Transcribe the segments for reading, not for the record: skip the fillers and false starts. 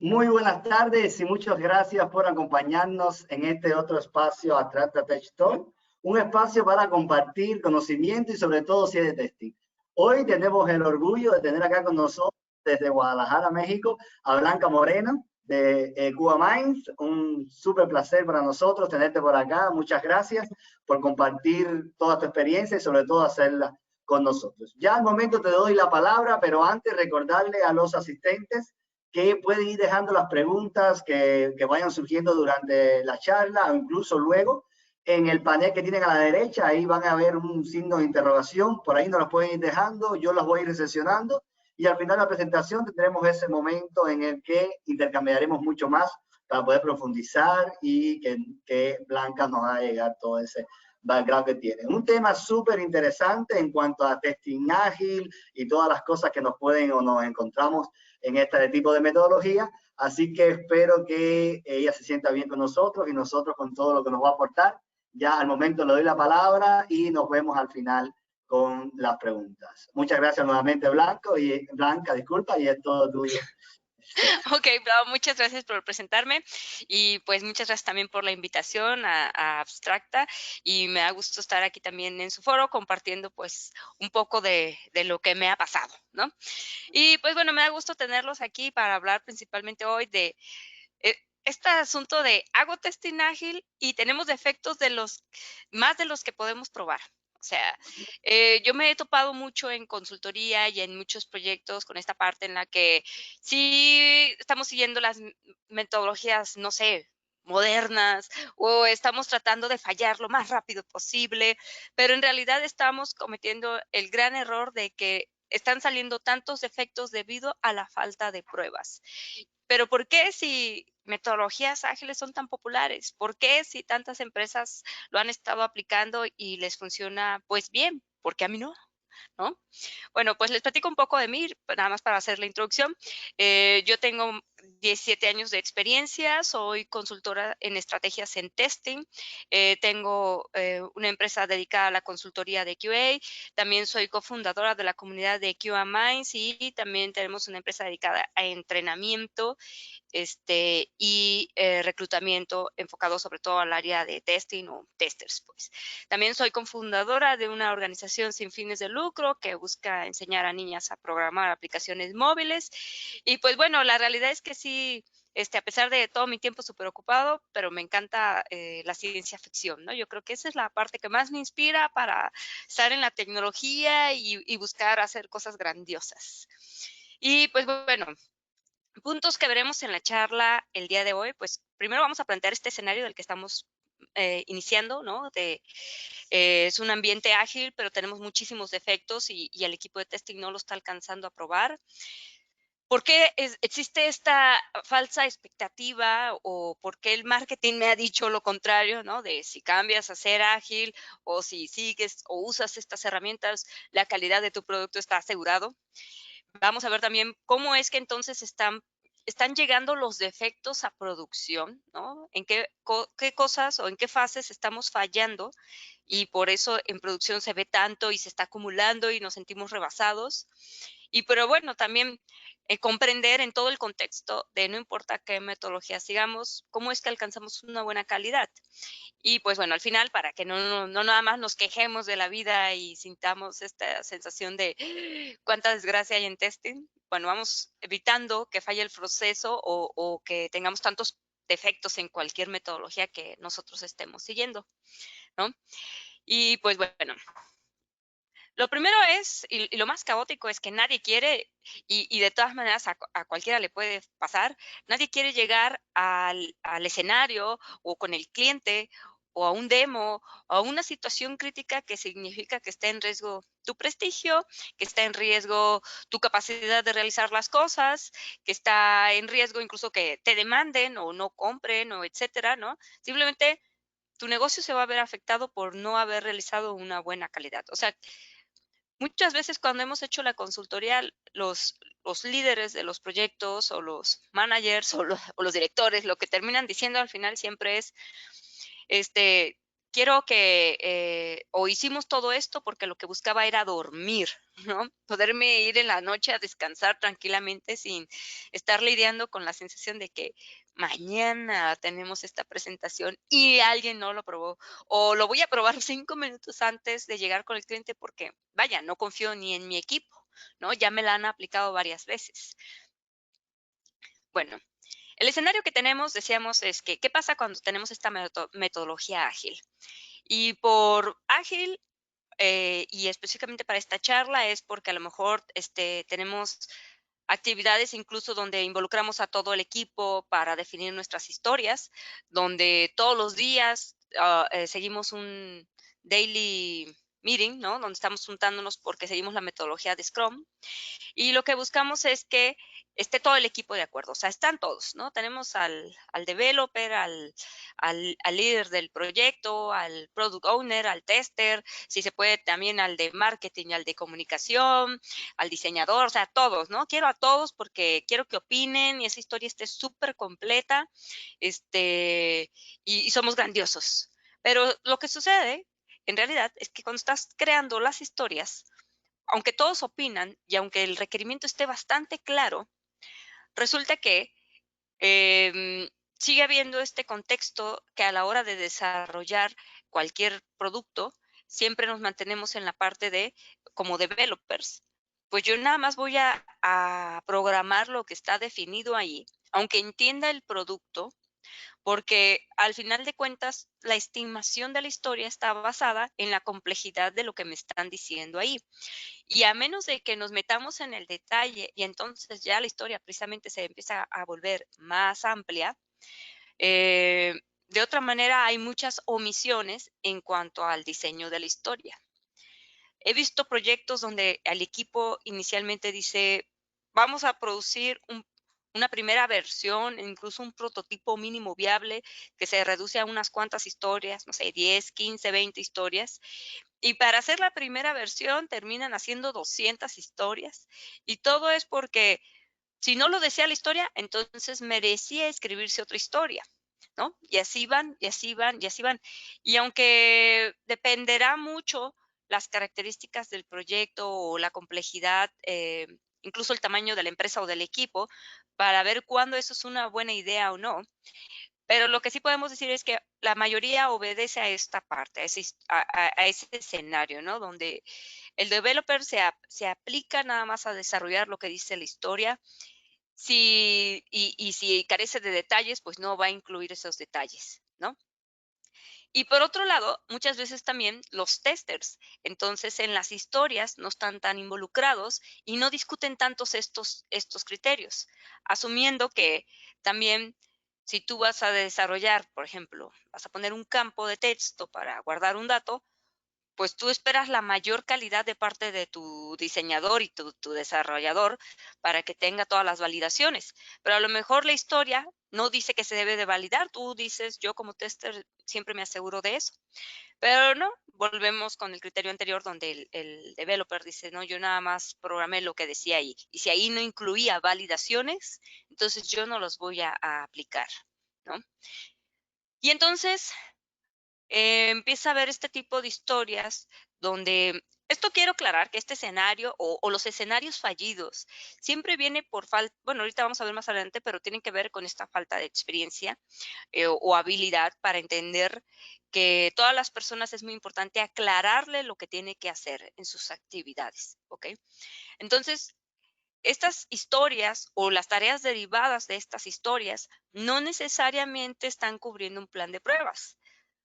Muy buenas tardes y muchas gracias por acompañarnos en este otro espacio Atlanta Tech Talk, un espacio para compartir conocimiento y sobre todo si es de testing. Hoy tenemos el orgullo de tener acá con nosotros desde Guadalajara, México, a Blanca Moreno de Cuba Minds. Un súper placer para nosotros tenerte por acá. Muchas gracias por compartir toda tu experiencia y sobre todo hacerla con nosotros. Ya al momento te doy la palabra, pero antes recordarle a los asistentes que pueden ir dejando las preguntas que vayan surgiendo durante la charla o incluso luego. En el panel que tienen a la derecha, ahí van a ver un signo de interrogación, por ahí nos las pueden ir dejando, yo las voy a ir seleccionando y al final de la presentación tendremos ese momento en el que intercambiaremos mucho más para poder profundizar y que Blanca nos haga llegar todo ese background que tiene. Un tema súper interesante en cuanto a testing ágil y todas las cosas que nos pueden o nos encontramos en este tipo de metodología. Así que espero que ella se sienta bien con nosotros y nosotros con todo lo que nos va a aportar. Ya al momento le doy la palabra y nos vemos al final con las preguntas. Muchas gracias nuevamente, Blanca, disculpa, y es todo tuyo. Ok, Bravo, muchas gracias por presentarme y pues muchas gracias también por la invitación a Abstracta y me da gusto estar aquí también en su foro compartiendo pues un poco de lo que me ha pasado, ¿no? Y pues bueno, me da gusto tenerlos aquí para hablar principalmente hoy de eh, este asunto de hago testing ágil y tenemos defectos más de los que podemos probar. O sea, yo me he topado mucho en consultoría y en muchos proyectos con esta parte en la que sí estamos siguiendo las metodologías, no sé, modernas o estamos tratando de fallar lo más rápido posible, pero en realidad estamos cometiendo el gran error de que están saliendo tantos defectos debido a la falta de pruebas. Pero ¿por qué si metodologías ágiles son tan populares? ¿Por qué si tantas empresas lo han estado aplicando y les funciona pues bien? ¿Por qué a mí no? ¿No? Bueno, pues les platico un poco de mí, nada más para hacer la introducción. Yo tengo 17 años de experiencia, soy consultora en estrategias en testing, tengo una empresa dedicada a la consultoría de QA, también soy cofundadora de la comunidad de QA Minds y también tenemos una empresa dedicada a entrenamiento y reclutamiento enfocado sobre todo al área de testing o testers, pues. También soy cofundadora de una organización sin fines de lucro que busca enseñar a niñas a programar aplicaciones móviles. Y pues bueno, la realidad es que sí, a pesar de todo mi tiempo súper ocupado, pero me encanta la ciencia ficción, ¿no? Yo creo que esa es la parte que más me inspira para estar en la tecnología y buscar hacer cosas grandiosas. Y pues bueno, puntos que veremos en la charla el día de hoy, pues primero vamos a plantear este escenario del que estamos iniciando, ¿no? Es un ambiente ágil, pero tenemos muchísimos defectos y el equipo de testing no lo está alcanzando a probar. ¿Por qué existe esta falsa expectativa o por qué el marketing me ha dicho lo contrario, ¿no? De si cambias a ser ágil o si sigues o usas estas herramientas, la calidad de tu producto está asegurado. Vamos a ver también cómo es que entonces están llegando los defectos a producción, ¿no? En qué cosas o en qué fases estamos fallando y por eso en producción se ve tanto y se está acumulando y nos sentimos rebasados. Y pero bueno, también comprender en todo el contexto de no importa qué metodología sigamos, cómo es que alcanzamos una buena calidad. Y pues bueno, al final, para que no nada más nos quejemos de la vida y sintamos esta sensación de cuánta desgracia hay en testing, bueno, vamos evitando que falle el proceso o que tengamos tantos defectos en cualquier metodología que nosotros estemos siguiendo, ¿no? Y pues bueno, lo primero es, y lo más caótico es que nadie quiere, y de todas maneras a cualquiera le puede pasar, nadie quiere llegar al escenario o con el cliente o a un demo o a una situación crítica que significa que está en riesgo tu prestigio, que está en riesgo tu capacidad de realizar las cosas, que está en riesgo incluso que te demanden o no compren o etcétera, ¿no? Simplemente tu negocio se va a ver afectado por no haber realizado una buena calidad. O sea, muchas veces cuando hemos hecho la consultoría, los líderes de los proyectos o los managers o los directores, lo que terminan diciendo al final siempre es, este, quiero que, o hicimos todo esto porque lo que buscaba era dormir, ¿no? Poderme ir en la noche a descansar tranquilamente sin estar lidiando con la sensación de que mañana tenemos esta presentación y alguien no lo probó, o lo voy a probar 5 minutos antes de llegar con el cliente porque, vaya, no confío ni en mi equipo, ¿no? Ya me la han aplicado varias veces. Bueno, el escenario que tenemos, decíamos, es que, ¿qué pasa cuando tenemos esta metodología ágil? Y por ágil, y específicamente para esta charla, es porque a lo mejor tenemos actividades incluso donde involucramos a todo el equipo para definir nuestras historias, donde todos los días seguimos un daily meeting, ¿no? Donde estamos juntándonos porque seguimos la metodología de Scrum. Y lo que buscamos es que esté todo el equipo de acuerdo, o sea, están todos, ¿no? Tenemos al developer, al líder del proyecto, al product owner, al tester, si se puede también al de marketing, al de comunicación, al diseñador, o sea, todos, ¿no? Quiero a todos porque quiero que opinen y esa historia esté súper completa, y somos grandiosos. Pero lo que sucede, en realidad, es que cuando estás creando las historias, aunque todos opinan y aunque el requerimiento esté bastante claro, resulta que sigue habiendo este contexto que a la hora de desarrollar cualquier producto, siempre nos mantenemos en la parte de, como developers, pues yo nada más voy a programar lo que está definido ahí, aunque entienda el producto, porque al final de cuentas la estimación de la historia está basada en la complejidad de lo que me están diciendo ahí. Y a menos de que nos metamos en el detalle y entonces ya la historia precisamente se empieza a volver más amplia, de otra manera hay muchas omisiones en cuanto al diseño de la historia. He visto proyectos donde el equipo inicialmente dice, vamos a producir una primera versión, incluso un prototipo mínimo viable que se reduce a unas cuantas historias, no sé, 10, 15, 20 historias, y para hacer la primera versión terminan haciendo 200 historias. Y todo es porque si no lo decía la historia, entonces merecía escribirse otra historia, ¿no? Y así van, y así van, y así van. Y aunque dependerá mucho las características del proyecto o la complejidad, incluso el tamaño de la empresa o del equipo, para ver cuándo eso es una buena idea o no, pero lo que sí podemos decir es que la mayoría obedece a esta parte, a ese escenario, ¿no? Donde el developer se aplica nada más a desarrollar lo que dice la historia. Y si carece de detalles, pues no va a incluir esos detalles, ¿no? Y por otro lado, muchas veces también los testers, entonces en las historias no están tan involucrados y no discuten tantos estos criterios, asumiendo que también si tú vas a desarrollar, por ejemplo, vas a poner un campo de texto para guardar un dato, pues tú esperas la mayor calidad de parte de tu diseñador y tu desarrollador para que tenga todas las validaciones. Pero a lo mejor la historia no dice que se debe de validar. Tú dices, yo como tester siempre me aseguro de eso. Pero no, volvemos con el criterio anterior donde el developer dice, no, yo nada más programé lo que decía ahí. Y si ahí no incluía validaciones, entonces yo no los voy a aplicar, ¿no? Y entonces empieza a ver este tipo de historias donde, esto quiero aclarar, que este escenario o los escenarios fallidos siempre viene por falta, bueno, ahorita vamos a ver más adelante, pero tienen que ver con esta falta de experiencia o habilidad para entender que todas las personas es muy importante aclararle lo que tiene que hacer en sus actividades, ¿ok? Entonces, estas historias o las tareas derivadas de estas historias no necesariamente están cubriendo un plan de pruebas.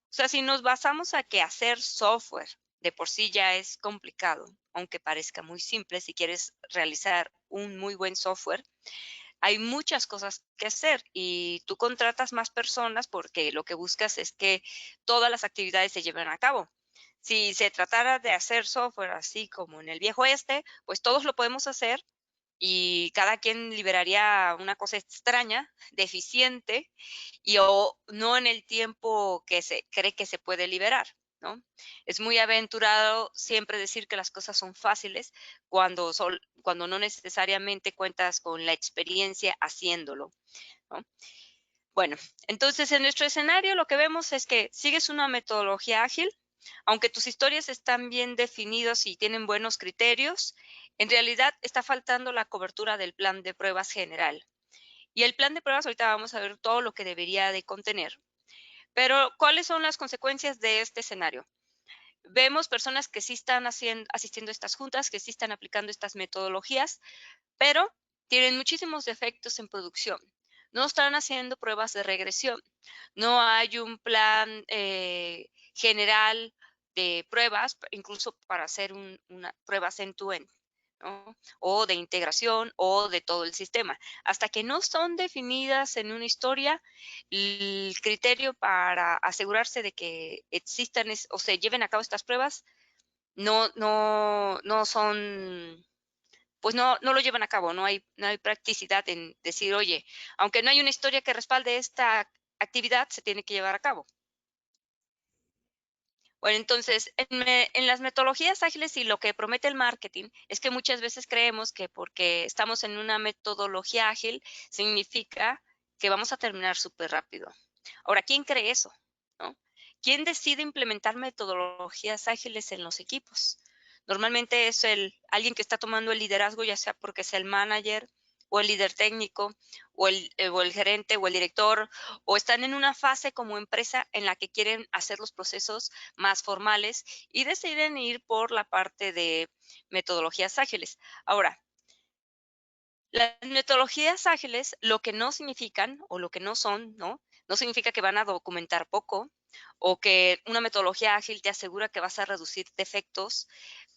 O sea, si nos basamos a que hacer software de por sí ya es complicado, aunque parezca muy simple, si quieres realizar un muy buen software, hay muchas cosas que hacer y tú contratas más personas porque lo que buscas es que todas las actividades se lleven a cabo. Si se tratara de hacer software así como en el viejo este, pues todos lo podemos hacer y cada quien liberaría una cosa extraña, deficiente, y o no en el tiempo que se cree que se puede liberar, ¿no? Es muy aventurado siempre decir que las cosas son fáciles cuando no necesariamente cuentas con la experiencia haciéndolo, ¿no? Bueno, entonces en nuestro escenario lo que vemos es que sigues una metodología ágil, aunque tus historias están bien definidas y tienen buenos criterios, en realidad está faltando la cobertura del plan de pruebas general. Y el plan de pruebas, ahorita vamos a ver todo lo que debería de contener. Pero, ¿cuáles son las consecuencias de este escenario? Vemos personas que sí están asistiendo a estas juntas, que sí están aplicando estas metodologías, pero tienen muchísimos defectos en producción. No están haciendo pruebas de regresión. No hay un plan general de pruebas, incluso para hacer una pruebas end-to-end, ¿no? O de integración o de todo el sistema. Hasta que no son definidas en una historia, el criterio para asegurarse de que existan o se lleven a cabo estas pruebas no son, pues no lo llevan a cabo, no hay practicidad en decir, oye, aunque no hay una historia que respalde esta actividad, se tiene que llevar a cabo. Bueno, entonces, en las metodologías ágiles y lo que promete el marketing es que muchas veces creemos que porque estamos en una metodología ágil significa que vamos a terminar súper rápido. Ahora, ¿quién cree eso? ¿No? ¿Quién decide implementar metodologías ágiles en los equipos? Normalmente es alguien que está tomando el liderazgo, ya sea porque es el manager o el líder técnico o el gerente o el director, o están en una fase como empresa en la que quieren hacer los procesos más formales y deciden ir por la parte de metodologías ágiles. Ahora, las metodologías ágiles lo que no significan o lo que no son, ¿no? No significa que van a documentar poco o que una metodología ágil te asegura que vas a reducir defectos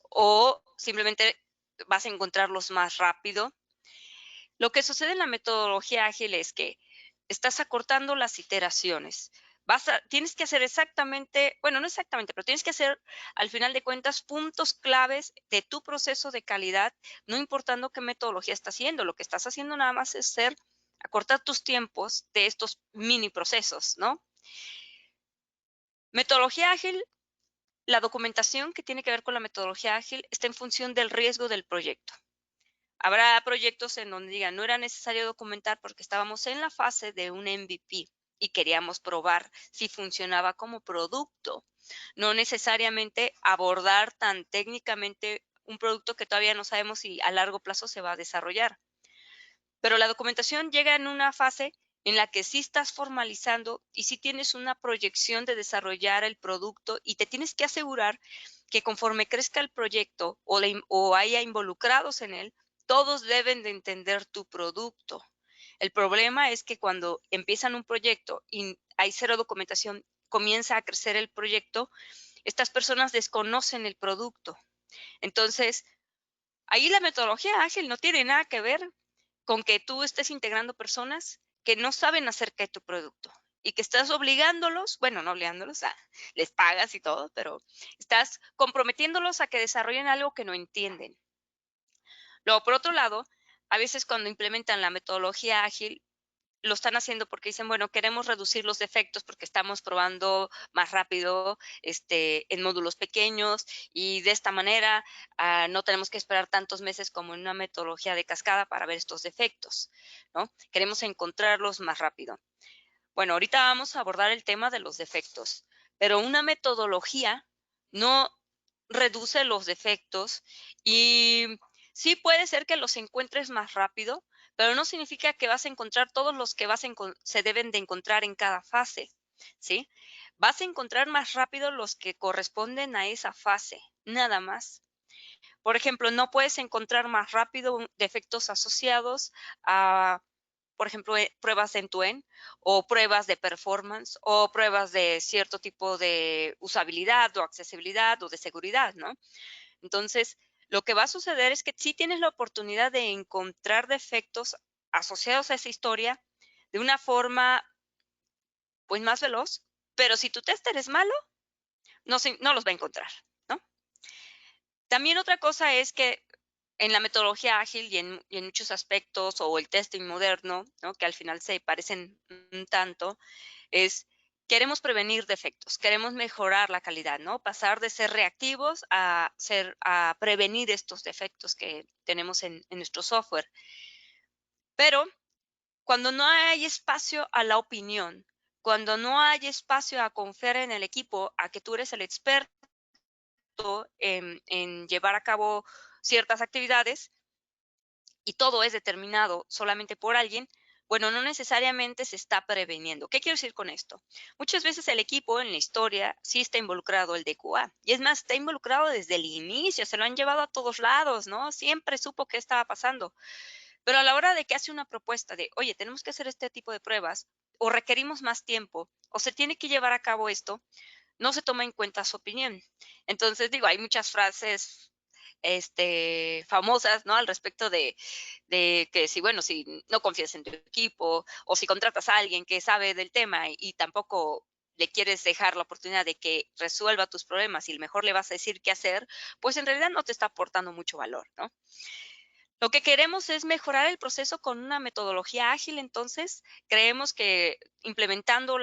o simplemente vas a encontrarlos más rápido. Lo que sucede en la metodología ágil es que estás acortando las iteraciones. Tienes que hacer exactamente, bueno, no exactamente, pero tienes que hacer al final de cuentas puntos claves de tu proceso de calidad, no importando qué metodología estás haciendo. Lo que estás haciendo nada más es acortar tus tiempos de estos mini procesos, ¿no? Metodología ágil, la documentación que tiene que ver con la metodología ágil está en función del riesgo del proyecto. Habrá proyectos en donde digan, no era necesario documentar porque estábamos en la fase de un MVP y queríamos probar si funcionaba como producto. No necesariamente abordar tan técnicamente un producto que todavía no sabemos si a largo plazo se va a desarrollar. Pero la documentación llega en una fase en la que sí estás formalizando y sí tienes una proyección de desarrollar el producto y te tienes que asegurar que conforme crezca el proyecto o haya involucrados en él, todos deben de entender tu producto. El problema es que cuando empiezan un proyecto y hay cero documentación, comienza a crecer el proyecto, estas personas desconocen el producto. Entonces, ahí la metodología ágil no tiene nada que ver con que tú estés integrando personas que no saben acerca de tu producto y que estás obligándolos, bueno, no obligándolos, les pagas y todo, pero estás comprometiéndolos a que desarrollen algo que no entienden. Luego, por otro lado, a veces cuando implementan la metodología ágil, lo están haciendo porque dicen, bueno, queremos reducir los defectos porque estamos probando más rápido en módulos pequeños y de esta manera no tenemos que esperar tantos meses como en una metodología de cascada para ver estos defectos, ¿no? Queremos encontrarlos más rápido. Bueno, ahorita vamos a abordar el tema de los defectos, pero una metodología no reduce los defectos y sí puede ser que los encuentres más rápido, pero no significa que vas a encontrar todos los que se deben de encontrar en cada fase, ¿sí? Vas a encontrar más rápido los que corresponden a esa fase, nada más. Por ejemplo, no puedes encontrar más rápido defectos asociados a, por ejemplo, pruebas end-to-end o pruebas de performance o pruebas de cierto tipo de usabilidad o accesibilidad o de seguridad, ¿no? Entonces, lo que va a suceder es que sí tienes la oportunidad de encontrar defectos asociados a esa historia de una forma, pues, más veloz, pero si tu tester es malo, no los va a encontrar, ¿no? También otra cosa es que en la metodología ágil y en muchos aspectos, o el testing moderno, ¿no? Que al final se parecen un tanto, es queremos prevenir defectos, queremos mejorar la calidad, ¿no? Pasar de ser reactivos a prevenir estos defectos que tenemos en nuestro software. Pero cuando no hay espacio a la opinión, cuando no hay espacio a confiar en el equipo, a que tú eres el experto en llevar a cabo ciertas actividades y todo es determinado solamente por alguien, bueno, no necesariamente se está preveniendo. ¿Qué quiero decir con esto? Muchas veces el equipo en la historia sí está involucrado el DQA. Y es más, está involucrado desde el inicio, se lo han llevado a todos lados, ¿no? Siempre supo qué estaba pasando. Pero a la hora de que hace una propuesta de, oye, tenemos que hacer este tipo de pruebas, o requerimos más tiempo, o se tiene que llevar a cabo esto, no se toma en cuenta su opinión. Entonces, digo, hay muchas frases famosas, ¿no? Al respecto de que si, bueno, si no confías en tu equipo o si contratas a alguien que sabe del tema y tampoco le quieres dejar la oportunidad de que resuelva tus problemas y mejor le vas a decir qué hacer, pues en realidad no te está aportando mucho valor, ¿no? Lo que queremos es mejorar el proceso con una metodología ágil, entonces creemos que implementando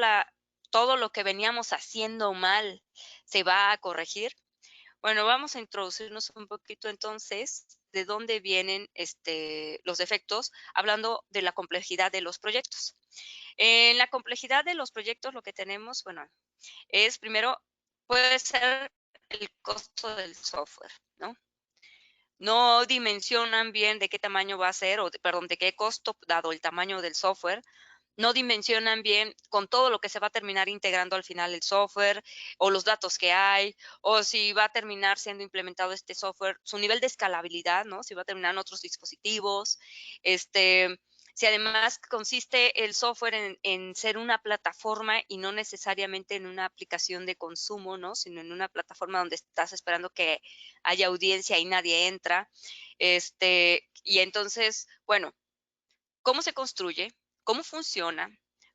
todo lo que veníamos haciendo mal se va a corregir. Bueno, vamos a introducirnos un poquito entonces de dónde vienen los defectos, hablando de la complejidad de los proyectos. En la complejidad de los proyectos lo que tenemos, bueno, es primero, puede ser el costo del software, ¿no? No dimensionan bien de qué tamaño va a ser, perdón, de qué costo, dado el tamaño del software, no dimensionan bien con todo lo que se va a terminar integrando al final el software o los datos que hay, o si va a terminar siendo implementado este software, su nivel de escalabilidad, ¿no? Si va a terminar en otros dispositivos, si además consiste el software en ser una plataforma y no necesariamente en una aplicación de consumo, ¿no? Sino en una plataforma donde estás esperando que haya audiencia y nadie entra. Y entonces, bueno, ¿cómo se construye? ¿Cómo funciona?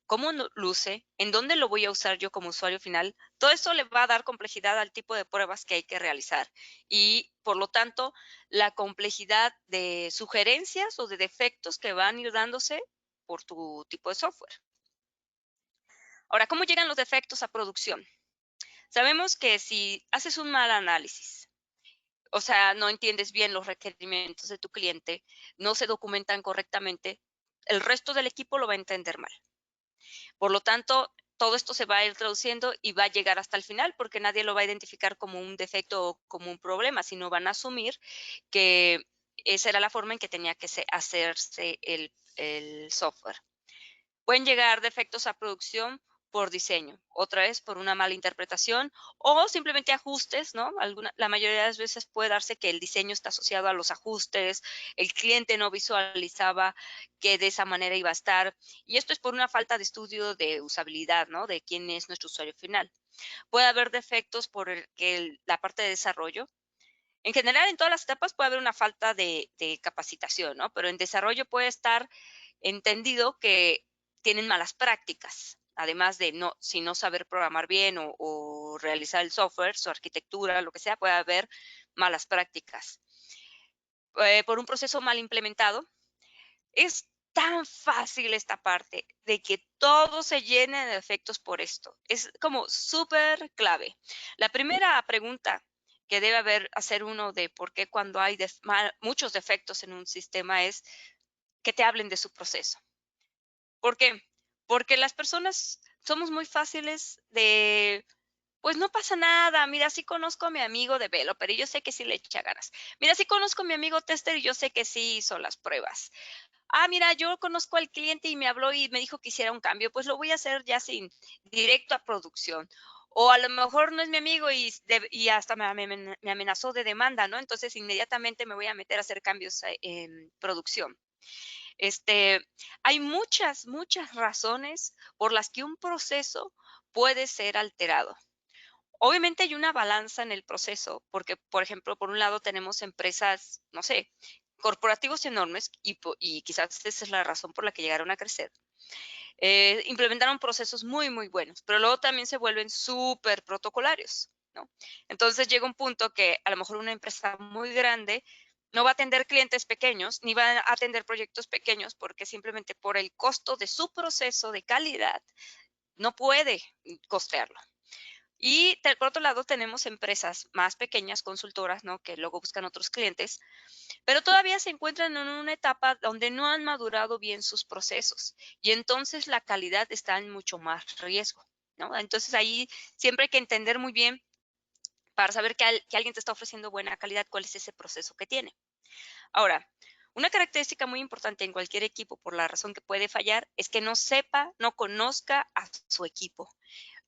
¿Cómo luce? ¿En dónde lo voy a usar yo como usuario final? Todo esto le va a dar complejidad al tipo de pruebas que hay que realizar y, por lo tanto, la complejidad de sugerencias o de defectos que van a ir dándose por tu tipo de software. Ahora, ¿cómo llegan los defectos a producción? Sabemos que si haces un mal análisis, o sea, no entiendes bien los requerimientos de tu cliente, no se documentan correctamente, el resto del equipo lo va a entender mal. Por lo tanto, todo esto se va a ir traduciendo y va a llegar hasta el final porque nadie lo va a identificar como un defecto o como un problema, sino van a asumir que esa era la forma en que tenía que hacerse el software. Pueden llegar defectos a producción por diseño, otra vez por una mala interpretación o simplemente ajustes, ¿no? La mayoría de las veces puede darse que el diseño está asociado a los ajustes, el cliente no visualizaba que de esa manera iba a estar, y esto es por una falta de estudio de usabilidad, ¿no? De quién es nuestro usuario final. Puede haber defectos por la parte de desarrollo. En general, en todas las etapas puede haber una falta de capacitación, ¿no? Pero en desarrollo puede estar entendido que tienen malas prácticas, además de si no saber programar bien o realizar el software, su arquitectura, lo que sea, puede haber malas prácticas. Por un proceso mal implementado, es tan fácil esta parte de que todo se llene de defectos por esto. Es como súper clave. La primera pregunta que debe hacer uno de por qué cuando hay muchos defectos en un sistema es que te hablen de su proceso. ¿Por qué? Porque las personas somos muy fáciles de, pues no pasa nada, mira, sí conozco a mi amigo developer y yo sé que sí le echa ganas. Mira, sí conozco a mi amigo tester y yo sé que sí hizo las pruebas. Ah, mira, yo conozco al cliente y me habló y me dijo que hiciera un cambio, pues lo voy a hacer ya sin directo a producción. O a lo mejor no es mi amigo y hasta me amenazó de demanda, ¿no? Entonces inmediatamente me voy a meter a hacer cambios en producción. Hay muchas razones por las que un proceso puede ser alterado. Obviamente hay una balanza en el proceso, porque, por ejemplo, por un lado tenemos empresas, no sé, corporativos enormes, y quizás esa es la razón por la que llegaron a crecer. Implementaron procesos muy buenos, pero luego también se vuelven súper protocolarios, ¿no? Entonces llega un punto que a lo mejor una empresa muy grande no va a atender clientes pequeños, ni va a atender proyectos pequeños, porque simplemente por el costo de su proceso de calidad no puede costearlo. Y por otro lado tenemos empresas más pequeñas, consultoras, ¿no? Que luego buscan otros clientes, pero todavía se encuentran en una etapa donde no han madurado bien sus procesos y entonces la calidad está en mucho más riesgo, ¿no? Entonces ahí siempre hay que entender muy bien para saber que alguien te está ofreciendo buena calidad, cuál es ese proceso que tiene. Ahora, una característica muy importante en cualquier equipo, por la razón que puede fallar, es que no sepa, no conozca a su equipo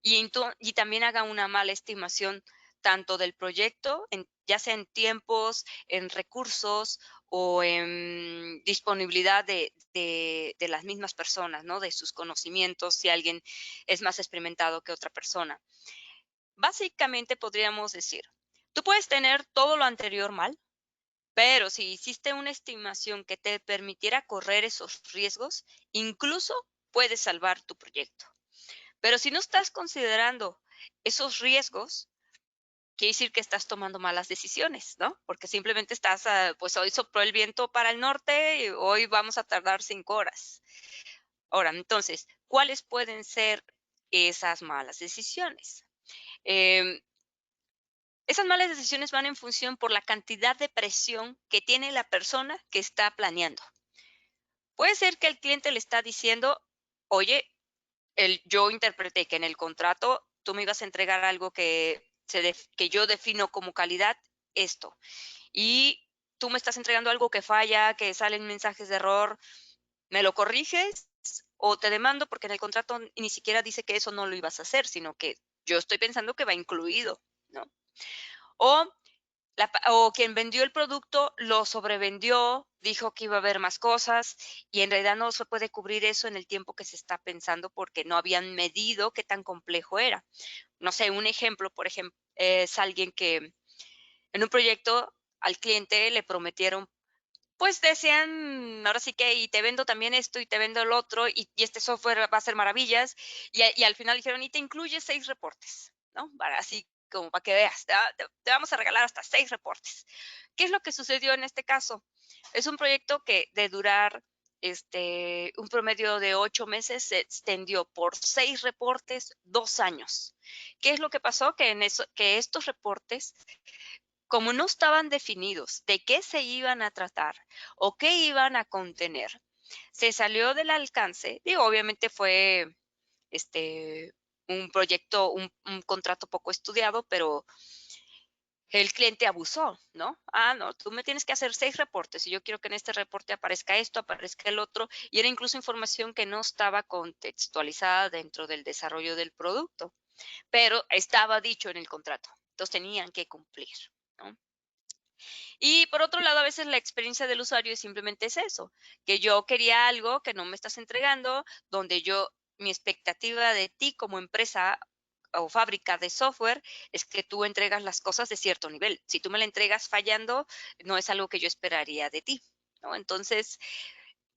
y también haga una mala estimación tanto del proyecto, ya sea en tiempos, en recursos o en disponibilidad de las mismas personas, ¿no? De sus conocimientos, si alguien es más experimentado que otra persona. Básicamente podríamos decir, tú puedes tener todo lo anterior mal, pero si hiciste una estimación que te permitiera correr esos riesgos, incluso puedes salvar tu proyecto. Pero si no estás considerando esos riesgos, quiere decir que estás tomando malas decisiones, ¿no? Porque simplemente estás, pues hoy sopló el viento para el norte y hoy vamos a tardar 5 horas. Ahora, entonces, ¿cuáles pueden ser esas malas decisiones? Em, Esas malas decisiones van en función por la cantidad de presión que tiene la persona que está planeando. Puede ser que el cliente le está diciendo, oye, yo interpreté que en el contrato tú me ibas a entregar algo que yo defino como calidad, esto. Y tú me estás entregando algo que falla, que salen mensajes de error, ¿me lo corriges o te demando? Porque en el contrato ni siquiera dice que eso no lo ibas a hacer, sino que yo estoy pensando que va incluido, ¿no? O o quien vendió el producto lo sobrevendió, dijo que iba a haber más cosas y en realidad no se puede cubrir eso en el tiempo que se está pensando porque no habían medido qué tan complejo era. No sé, un ejemplo, por ejemplo, es alguien que en un proyecto al cliente le prometieron, pues decían, ahora sí que, y te vendo también esto y te vendo el otro y este software va a hacer maravillas y al final dijeron, y te incluye 6 reportes, ¿no? Así como para que veas, te vamos a regalar hasta 6 reportes. ¿Qué es lo que sucedió en este caso? Es un proyecto que de durar un promedio de 8 meses se extendió por 6 reportes, 2 años. ¿Qué es lo que pasó? Que estos reportes, como no estaban definidos de qué se iban a tratar o qué iban a contener, se salió del alcance. Digo, obviamente fue este, un proyecto, un contrato poco estudiado, pero el cliente abusó, ¿no? No, tú me tienes que hacer 6 reportes y yo quiero que en este reporte aparezca esto, aparezca el otro, y era incluso información que no estaba contextualizada dentro del desarrollo del producto, pero estaba dicho en el contrato, entonces tenían que cumplir, ¿no? Y por otro lado, a veces la experiencia del usuario simplemente es eso, que yo quería algo que no me estás entregando, donde mi expectativa de ti como empresa o fábrica de software es que tú entregas las cosas de cierto nivel. Si tú me la entregas fallando, no es algo que yo esperaría de ti, ¿no? Entonces,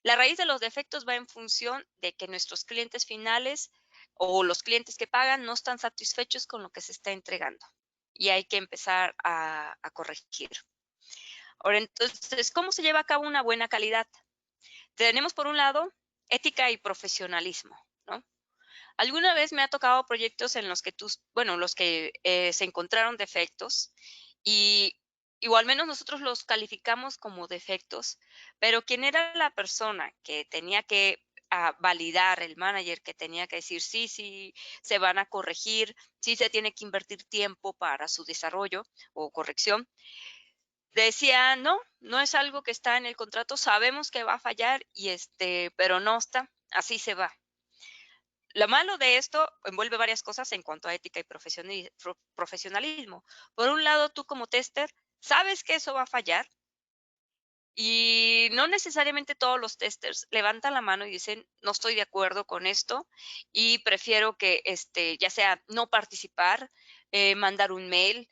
la raíz de los defectos va en función de que nuestros clientes finales o los clientes que pagan no están satisfechos con lo que se está entregando y hay que empezar a corregir. Ahora, entonces, ¿cómo se lleva a cabo una buena calidad? Tenemos, por un lado, ética y profesionalismo, ¿no? Alguna vez me ha tocado proyectos en los que los que se encontraron defectos o al menos nosotros los calificamos como defectos, pero quien era la persona que tenía que validar, el manager que tenía que decir sí, sí, se van a corregir, sí se tiene que invertir tiempo para su desarrollo o corrección, decía, no, no es algo que está en el contrato, sabemos que va a fallar pero no está, así se va. Lo malo de esto envuelve varias cosas en cuanto a ética y profesionalismo. Por un lado, tú como tester sabes que eso va a fallar y no necesariamente todos los testers levantan la mano y dicen, no estoy de acuerdo con esto y prefiero que ya sea no participar, mandar un mail,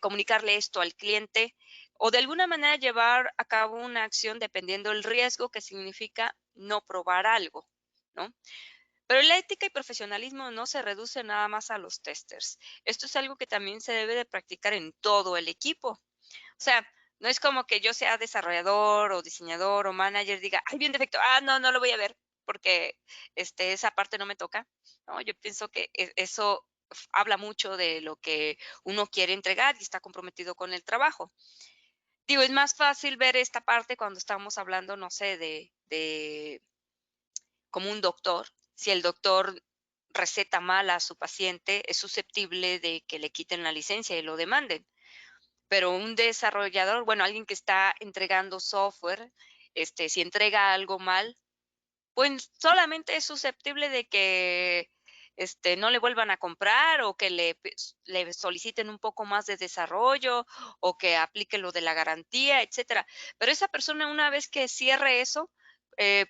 comunicarle esto al cliente o de alguna manera llevar a cabo una acción dependiendo del riesgo que significa no probar algo, ¿no? Pero la ética y profesionalismo no se reduce nada más a los testers. Esto es algo que también se debe de practicar en todo el equipo. O sea, no es como que yo sea desarrollador o diseñador o manager, diga, ay, bien defecto, no, no lo voy a ver porque esa parte no me toca. No, yo pienso que eso habla mucho de lo que uno quiere entregar y está comprometido con el trabajo. Digo, es más fácil ver esta parte cuando estamos hablando, no sé, de como un doctor. Si el doctor receta mal a su paciente, es susceptible de que le quiten la licencia y lo demanden. Pero un desarrollador, bueno, alguien que está entregando software, si entrega algo mal, pues solamente es susceptible de que no le vuelvan a comprar o que le soliciten un poco más de desarrollo o que aplique lo de la garantía, etcétera. Pero esa persona, una vez que cierre eso,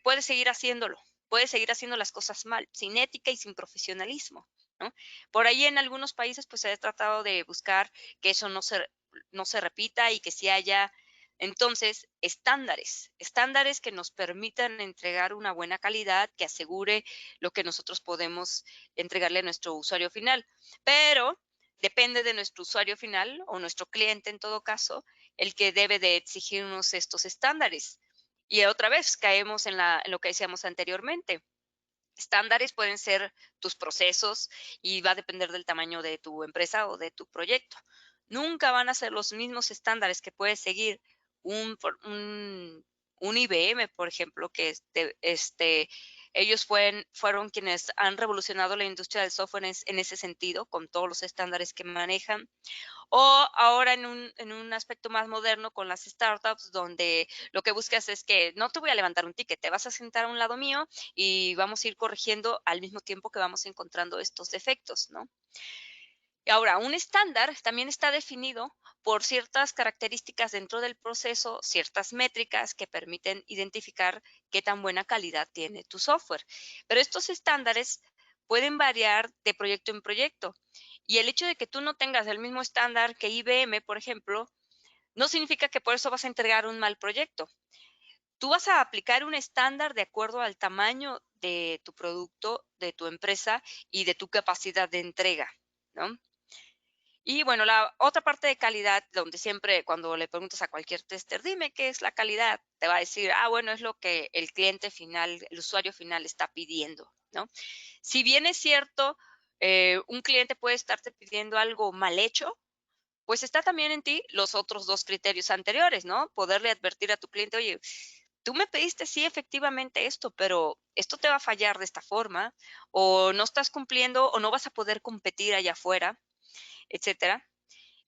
puede seguir haciéndolo, puede seguir haciendo las cosas mal, sin ética y sin profesionalismo, ¿no? Por ahí en algunos países pues se ha tratado de buscar que eso no se repita y que sí haya entonces, estándares que nos permitan entregar una buena calidad, que asegure lo que nosotros podemos entregarle a nuestro usuario final. Pero depende de nuestro usuario final o nuestro cliente en todo caso, el que debe de exigirnos estos estándares. Y otra vez caemos en lo que decíamos anteriormente. Estándares pueden ser tus procesos y va a depender del tamaño de tu empresa o de tu proyecto. Nunca van a ser los mismos estándares que puedes seguir un IBM, por ejemplo, que ellos fueron quienes han revolucionado la industria del software en ese sentido, con todos los estándares que manejan. O ahora en un aspecto más moderno con las startups, donde lo que buscas es que no te voy a levantar un ticket, te vas a sentar a un lado mío y vamos a ir corrigiendo al mismo tiempo que vamos encontrando estos defectos, ¿no? Y ahora, un estándar también está definido por ciertas características dentro del proceso, ciertas métricas que permiten identificar qué tan buena calidad tiene tu software. Pero estos estándares pueden variar de proyecto en proyecto. Y el hecho de que tú no tengas el mismo estándar que IBM, por ejemplo, no significa que por eso vas a entregar un mal proyecto. Tú vas a aplicar un estándar de acuerdo al tamaño de tu producto, de tu empresa y de tu capacidad de entrega, ¿no? Y bueno, la otra parte de calidad, donde siempre cuando le preguntas a cualquier tester, dime qué es la calidad, te va a decir, bueno, es lo que el cliente final, el usuario final está pidiendo, ¿no? Si bien es cierto, un cliente puede estarte pidiendo algo mal hecho, pues está también en ti los otros dos criterios anteriores, ¿no? Poderle advertir a tu cliente, oye, tú me pediste sí efectivamente esto, pero esto te va a fallar de esta forma, o no estás cumpliendo, o no vas a poder competir allá afuera, etcétera.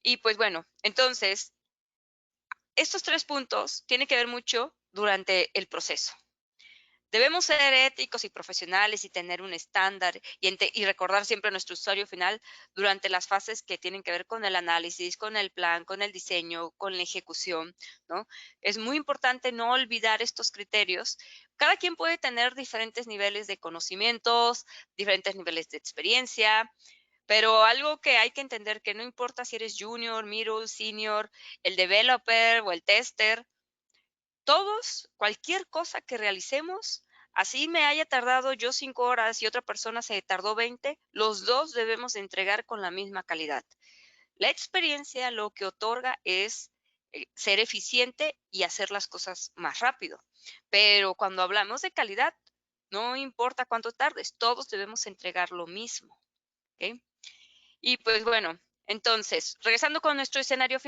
Y pues bueno, entonces, estos 3 puntos tienen que ver mucho durante el proceso. Debemos ser éticos y profesionales y tener un estándar y recordar siempre a nuestro usuario final durante las fases que tienen que ver con el análisis, con el plan, con el diseño, con la ejecución, ¿no? Es muy importante no olvidar estos criterios. Cada quien puede tener diferentes niveles de conocimientos, diferentes niveles de experiencia, pero algo que hay que entender que no importa si eres junior, middle, senior, el developer o el tester, todos, cualquier cosa que realicemos, así me haya tardado yo 5 horas y otra persona se tardó 20, los dos debemos entregar con la misma calidad. La experiencia lo que otorga es ser eficiente y hacer las cosas más rápido. Pero cuando hablamos de calidad, no importa cuánto tardes, todos debemos entregar lo mismo. ¿Ok? Y pues bueno, entonces, regresando con nuestro escenario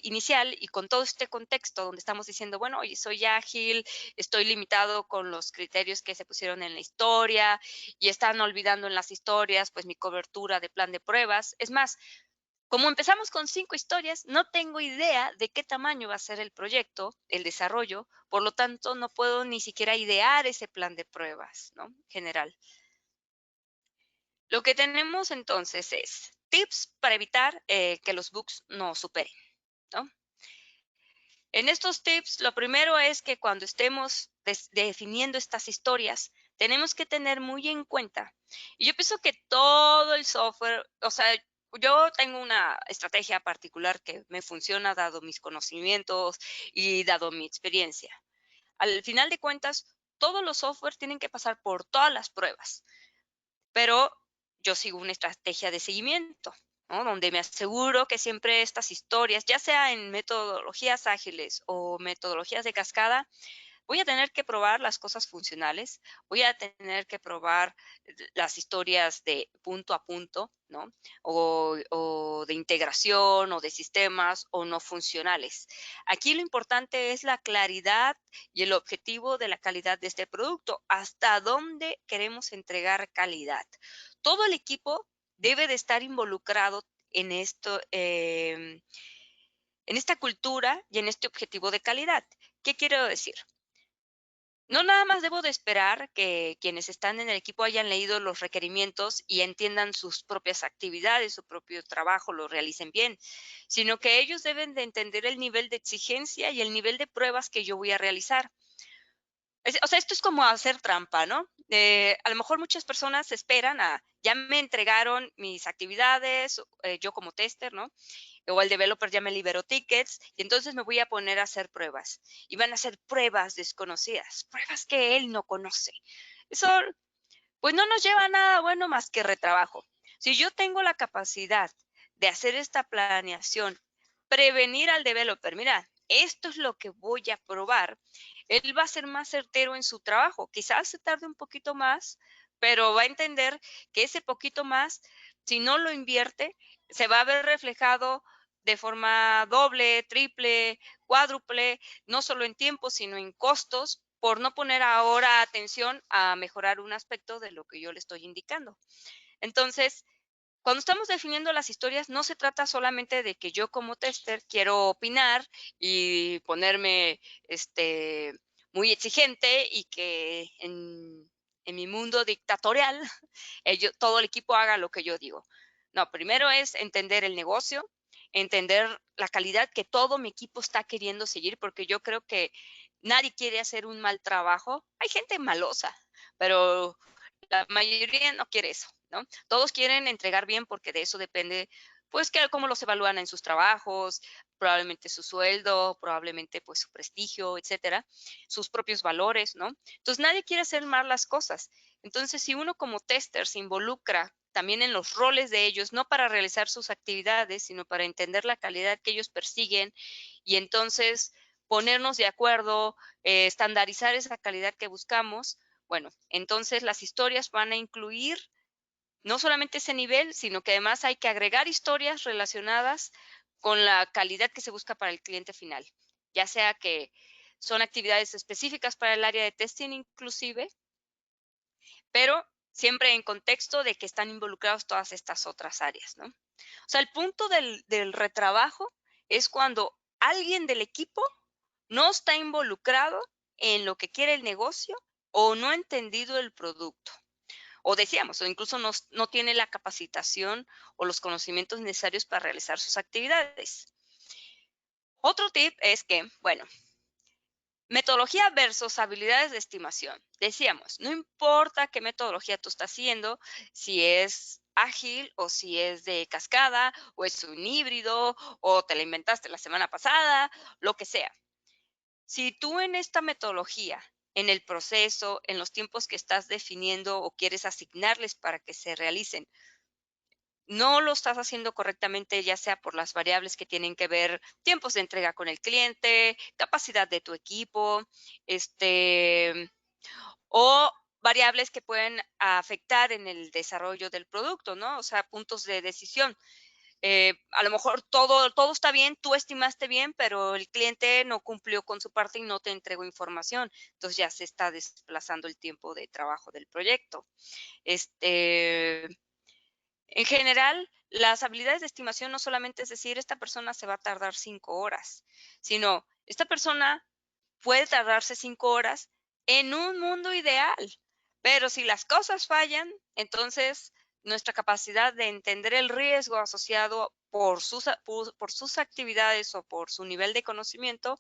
inicial y con todo este contexto donde estamos diciendo, bueno, oye, soy ágil, estoy limitado con los criterios que se pusieron en la historia y están olvidando en las historias, pues mi cobertura de plan de pruebas. Es más, como empezamos con 5 historias, no tengo idea de qué tamaño va a ser el proyecto, el desarrollo, por lo tanto, no puedo ni siquiera idear ese plan de pruebas, ¿no? General. Lo que tenemos entonces es tips para evitar que los bugs nos superen, ¿no? En estos tips, lo primero es que cuando estemos definiendo estas historias, tenemos que tener muy en cuenta, y yo pienso que todo el software, o sea, yo tengo una estrategia particular que me funciona dado mis conocimientos y dado mi experiencia. Al final de cuentas, todos los software tienen que pasar por todas las pruebas, pero yo sigo una estrategia de seguimiento, ¿no? Donde me aseguro que siempre estas historias, ya sea en metodologías ágiles o metodologías de cascada, voy a tener que probar las cosas funcionales, voy a tener que probar las historias de punto a punto, ¿no? O de integración o de sistemas o no funcionales. Aquí lo importante es la claridad y el objetivo de la calidad de este producto, hasta dónde queremos entregar calidad. Todo el equipo debe de estar involucrado en esto, en esta cultura y en este objetivo de calidad. ¿Qué quiero decir? No nada más debo de esperar que quienes están en el equipo hayan leído los requerimientos y entiendan sus propias actividades, su propio trabajo, lo realicen bien, sino que ellos deben de entender el nivel de exigencia y el nivel de pruebas que yo voy a realizar. O sea, esto es como hacer trampa, ¿no? A lo mejor muchas personas esperan ya me entregaron mis actividades, yo como tester, ¿no? O el developer ya me liberó tickets y entonces me voy a poner a hacer pruebas. Y van a ser pruebas desconocidas, pruebas que él no conoce. Eso, pues no nos lleva a nada bueno más que retrabajo. Si yo tengo la capacidad de hacer esta planeación, prevenir al developer, mira, esto es lo que voy a probar, él va a ser más certero en su trabajo. Quizás se tarde un poquito más, pero va a entender que ese poquito más, si no lo invierte, se va a ver reflejado de forma doble, triple, cuádruple, no solo en tiempo, sino en costos, por no poner ahora atención a mejorar un aspecto de lo que yo le estoy indicando. Entonces, cuando estamos definiendo las historias, no se trata solamente de que yo como tester quiero opinar y ponerme muy exigente y que en mi mundo dictatorial todo el equipo haga lo que yo digo. No, primero es entender el negocio, entender la calidad que todo mi equipo está queriendo seguir, porque yo creo que nadie quiere hacer un mal trabajo. Hay gente malosa, pero la mayoría no quiere eso, ¿no? Todos quieren entregar bien porque de eso depende, pues, cómo los evalúan en sus trabajos, probablemente su sueldo, probablemente, pues, su prestigio, etcétera, sus propios valores, ¿no? Entonces, nadie quiere hacer mal las cosas. Entonces, si uno como tester se involucra también en los roles de ellos, no para realizar sus actividades, sino para entender la calidad que ellos persiguen y entonces ponernos de acuerdo, estandarizar esa calidad que buscamos, bueno, entonces las historias van a incluir no solamente ese nivel, sino que además hay que agregar historias relacionadas con la calidad que se busca para el cliente final, ya sea que son actividades específicas para el área de testing inclusive, pero siempre en contexto de que están involucrados todas estas otras áreas, ¿no? O sea, el punto del retrabajo es cuando alguien del equipo no está involucrado en lo que quiere el negocio o no ha entendido el producto. O decíamos, o incluso no tiene la capacitación o los conocimientos necesarios para realizar sus actividades. Otro tip es que, bueno, metodología versus habilidades de estimación. Decíamos, no importa qué metodología tú estás haciendo, si es ágil o si es de cascada o es un híbrido o te la inventaste la semana pasada, lo que sea. Si tú en esta metodología, en el proceso, en los tiempos que estás definiendo o quieres asignarles para que se realicen, no lo estás haciendo correctamente, ya sea por las variables que tienen que ver tiempos de entrega con el cliente, capacidad de tu equipo, o variables que pueden afectar en el desarrollo del producto, ¿no? O sea, puntos de decisión. A lo mejor todo está bien, tú estimaste bien, pero el cliente no cumplió con su parte y no te entregó información. Entonces ya se está desplazando el tiempo de trabajo del proyecto. En general, las habilidades de estimación no solamente es decir, esta persona se va a tardar 5 horas, sino esta persona puede tardarse 5 horas en un mundo ideal, pero si las cosas fallan, entonces nuestra capacidad de entender el riesgo asociado por sus actividades o por su nivel de conocimiento,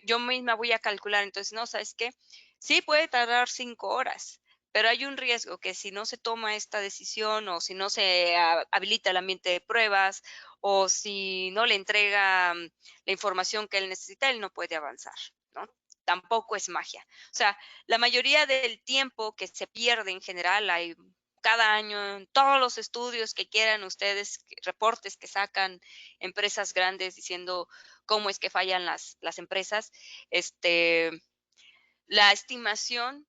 yo misma voy a calcular, entonces, no, ¿sabes qué? Sí puede tardar 5 horas, pero hay un riesgo que si no se toma esta decisión o si no se habilita el ambiente de pruebas o si no le entrega la información que él necesita, él no puede avanzar, ¿no? Tampoco es magia. O sea, la mayoría del tiempo que se pierde en general, hay cada año en todos los estudios que quieran ustedes, reportes que sacan empresas grandes diciendo cómo es que fallan las empresas, La estimación,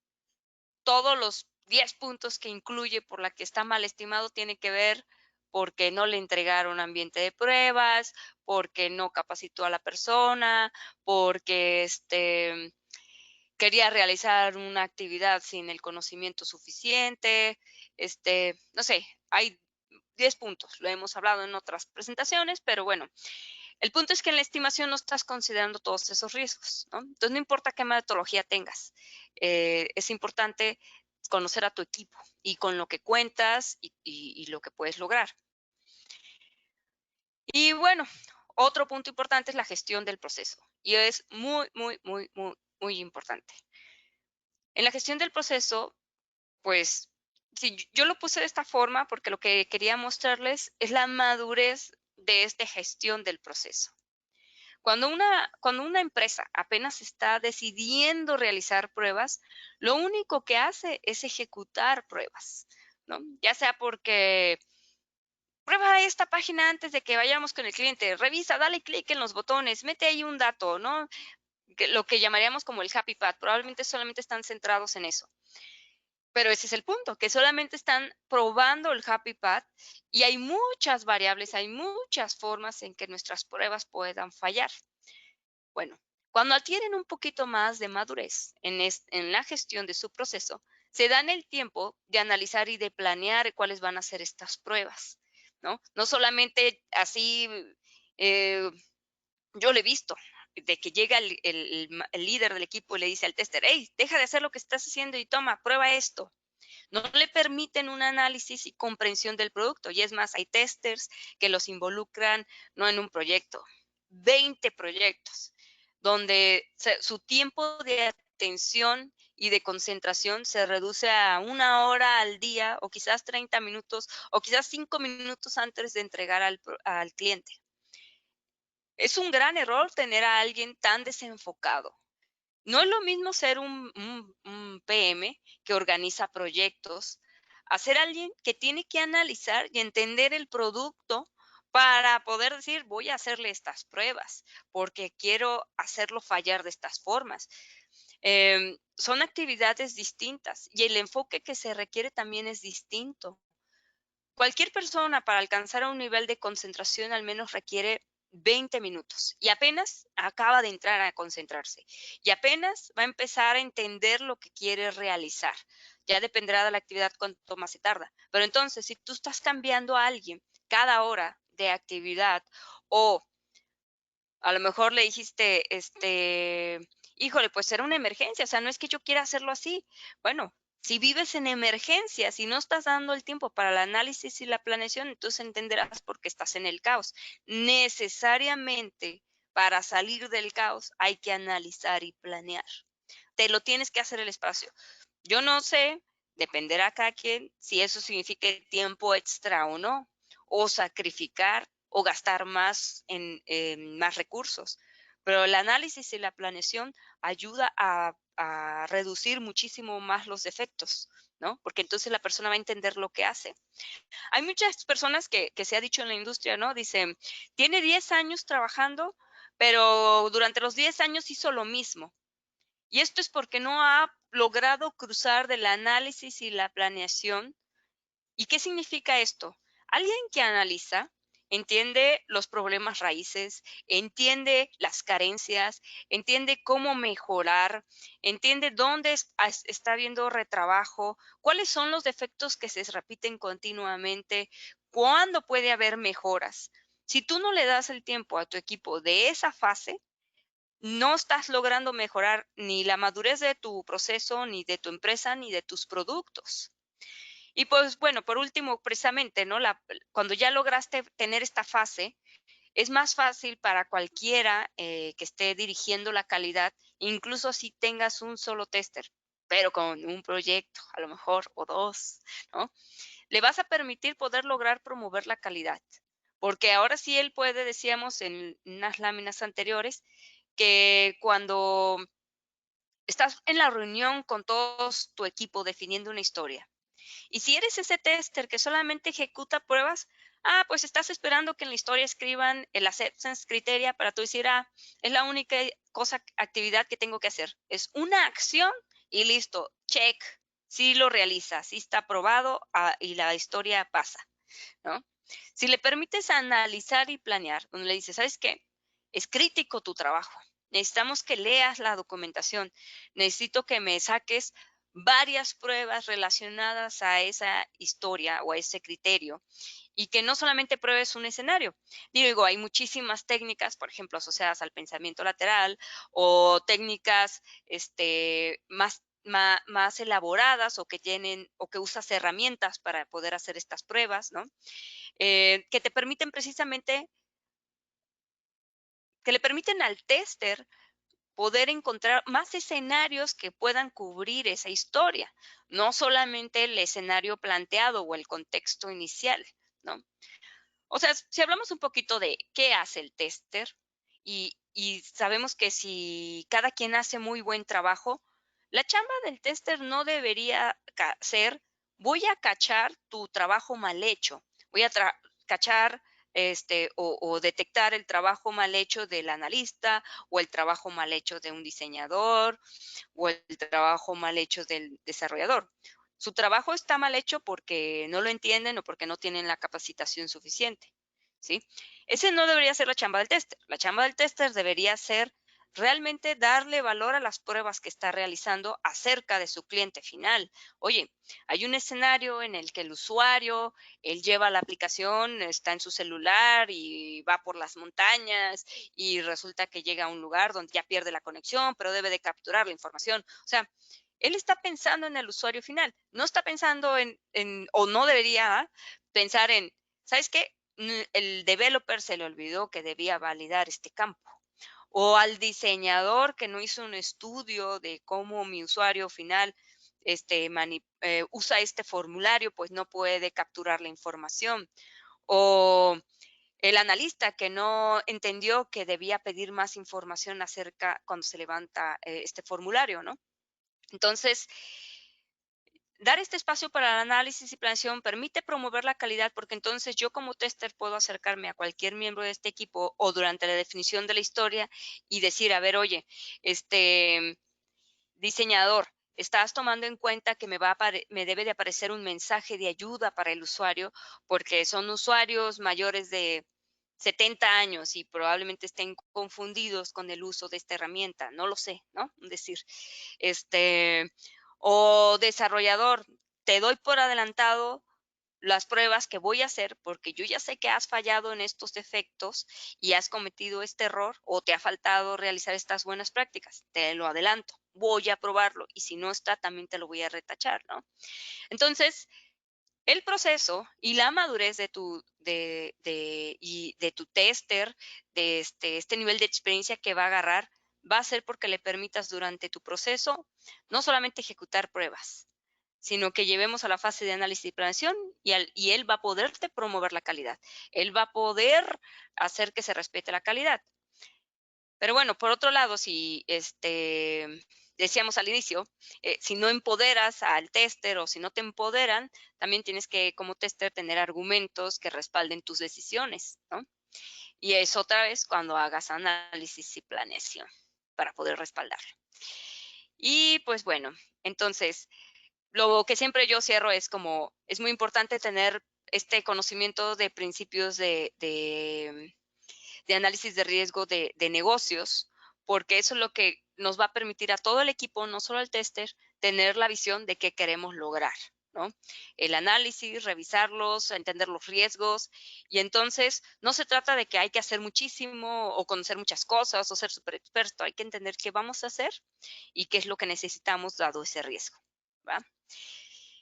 todos los 10 puntos que incluye por la que está mal estimado tiene que ver porque no le entregaron ambiente de pruebas, porque no capacitó a la persona, porque quería realizar una actividad sin el conocimiento suficiente, no sé, hay 10 puntos, lo hemos hablado en otras presentaciones, pero bueno, el punto es que en la estimación no estás considerando todos esos riesgos, ¿no? Entonces, no importa qué metodología tengas, es importante conocer a tu equipo y con lo que cuentas y lo que puedes lograr. Y bueno, otro punto importante es la gestión del proceso y es muy, muy, muy, muy, muy importante. En la gestión del proceso, pues, sí, yo lo puse de esta forma porque lo que quería mostrarles es la madurez de esta gestión del proceso. Cuando una empresa apenas está decidiendo realizar pruebas, lo único que hace es ejecutar pruebas, ¿no? Ya sea porque prueba esta página antes de que vayamos con el cliente, revisa, dale clic en los botones, mete ahí un dato, ¿no? Lo que llamaríamos como el happy path, probablemente solamente están centrados en eso. Pero ese es el punto, que solamente están probando el happy path y hay muchas variables, hay muchas formas en que nuestras pruebas puedan fallar. Bueno, cuando adquieren un poquito más de madurez en la gestión de su proceso, se dan el tiempo de analizar y de planear cuáles van a ser estas pruebas, ¿no? No solamente así, eh, yo lo he visto, de que llega el líder del equipo y le dice al tester, hey, deja de hacer lo que estás haciendo y toma, prueba esto. No le permiten un análisis y comprensión del producto. Y es más, hay testers que los involucran no en un proyecto, 20 proyectos, donde su tiempo de atención y de concentración se reduce a 1 hora al día o quizás 30 minutos o quizás 5 minutos antes de entregar al cliente. Es un gran error tener a alguien tan desenfocado. No es lo mismo ser un PM que organiza proyectos, a ser alguien que tiene que analizar y entender el producto para poder decir, voy a hacerle estas pruebas, porque quiero hacerlo fallar de estas formas. Son actividades distintas y el enfoque que se requiere también es distinto. Cualquier persona para alcanzar un nivel de concentración al menos requiere 20 minutos y apenas acaba de entrar a concentrarse y apenas va a empezar a entender lo que quiere realizar. Ya dependerá de la actividad cuánto más se tarda. Pero entonces, si tú estás cambiando a alguien cada hora de actividad o a lo mejor le dijiste, híjole, pues era una emergencia, o sea, no es que yo quiera hacerlo así. Bueno, si vives en emergencia, si no estás dando el tiempo para el análisis y la planeación, entonces entenderás por qué estás en el caos. Necesariamente, para salir del caos, hay que analizar y planear. Te lo tienes que hacer el espacio. Yo no sé, dependerá cada quien si eso significa tiempo extra o no, o sacrificar o gastar más en más recursos. Pero el análisis y la planeación ayuda a reducir muchísimo más los defectos, ¿no? Porque entonces la persona va a entender lo que hace. Hay muchas personas que se ha dicho en la industria, ¿no? Dicen, tiene 10 años trabajando, pero durante los 10 años hizo lo mismo. Y esto es porque no ha logrado cruzar del análisis y la planeación. ¿Y qué significa esto? Alguien que analiza entiende los problemas raíces, entiende las carencias, entiende cómo mejorar, entiende dónde está habiendo retrabajo, cuáles son los defectos que se repiten continuamente, cuándo puede haber mejoras. Si tú no le das el tiempo a tu equipo de esa fase, no estás logrando mejorar ni la madurez de tu proceso, ni de tu empresa, ni de tus productos. Y pues bueno, por último, precisamente, ¿no? Cuando ya lograste tener esta fase, es más fácil para cualquiera que esté dirigiendo la calidad, incluso si tengas un solo tester, pero con un proyecto, a lo mejor, o dos, ¿no? Le vas a permitir poder lograr promover la calidad. Porque ahora sí él puede, decíamos en unas láminas anteriores, que cuando estás en la reunión con todo tu equipo definiendo una historia, y si eres ese tester que solamente ejecuta pruebas, Pues estás esperando que en la historia escriban el acceptance criteria para tú decir, es la única actividad que tengo que hacer. Es una acción y listo, check. Sí lo realiza, sí está aprobado y la historia pasa, ¿no? Si le permites analizar y planear, donde le dices, ¿sabes qué? Es crítico tu trabajo. Necesitamos que leas la documentación. Necesito que me saques varias pruebas relacionadas a esa historia o a ese criterio y que no solamente pruebes un escenario. Digo, hay muchísimas técnicas, por ejemplo, asociadas al pensamiento lateral o técnicas más elaboradas o que tienen o que usas herramientas para poder hacer estas pruebas, ¿no? Que te permiten precisamente, que le permiten al tester poder encontrar más escenarios que puedan cubrir esa historia, no solamente el escenario planteado o el contexto inicial, ¿no? O sea, si hablamos un poquito de qué hace el tester y sabemos que si cada quien hace muy buen trabajo, la chamba del tester no debería ser, voy a cachar tu trabajo mal hecho, voy a cachar o detectar el trabajo mal hecho del analista o el trabajo mal hecho de un diseñador o el trabajo mal hecho del desarrollador. Su trabajo está mal hecho porque no lo entienden o porque no tienen la capacitación suficiente, ¿sí? Ese no debería ser la chamba del tester. La chamba del tester debería ser realmente darle valor a las pruebas que está realizando acerca de su cliente final. Oye, hay un escenario en el que el usuario, él lleva la aplicación, está en su celular y va por las montañas y resulta que llega a un lugar donde ya pierde la conexión, pero debe de capturar la información. O sea, él está pensando en el usuario final, no está pensando o no debería pensar en, ¿sabes qué? El developer se le olvidó que debía validar este campo. O al diseñador que no hizo un estudio de cómo mi usuario final usa este formulario, pues no puede capturar la información. O el analista que no entendió que debía pedir más información acerca cuando se levanta este formulario, ¿no? Entonces, dar este espacio para el análisis y planeación permite promover la calidad porque entonces yo como tester puedo acercarme a cualquier miembro de este equipo o durante la definición de la historia y decir, a ver, oye, diseñador, estás tomando en cuenta que me debe de aparecer un mensaje de ayuda para el usuario porque son usuarios mayores de 70 años y probablemente estén confundidos con el uso de esta herramienta, no lo sé, ¿no? Es decir, o desarrollador, te doy por adelantado las pruebas que voy a hacer porque yo ya sé que has fallado en estos defectos y has cometido este error o te ha faltado realizar estas buenas prácticas. Te lo adelanto, voy a probarlo y si no está, también te lo voy a retachar, ¿no? Entonces, el proceso y la madurez de tu tester, de este nivel de experiencia que va a agarrar, va a ser porque le permitas durante tu proceso no solamente ejecutar pruebas, sino que llevemos a la fase de análisis y planeación y él va a poderte promover la calidad. Él va a poder hacer que se respete la calidad. Pero bueno, por otro lado, si decíamos al inicio, si no empoderas al tester o si no te empoderan, también tienes que, como tester, tener argumentos que respalden tus decisiones, ¿no? Y es otra vez cuando hagas análisis y planeación para poder respaldarlo. Y pues bueno, entonces, lo que siempre yo cierro es como, es muy importante tener este conocimiento de principios de análisis de riesgo de negocios, porque eso es lo que nos va a permitir a todo el equipo, no solo al tester, tener la visión de qué queremos lograr, ¿no? El análisis, revisarlos, entender los riesgos, y entonces no se trata de que hay que hacer muchísimo o conocer muchas cosas o ser súper experto, hay que entender qué vamos a hacer y qué es lo que necesitamos dado ese riesgo, ¿va?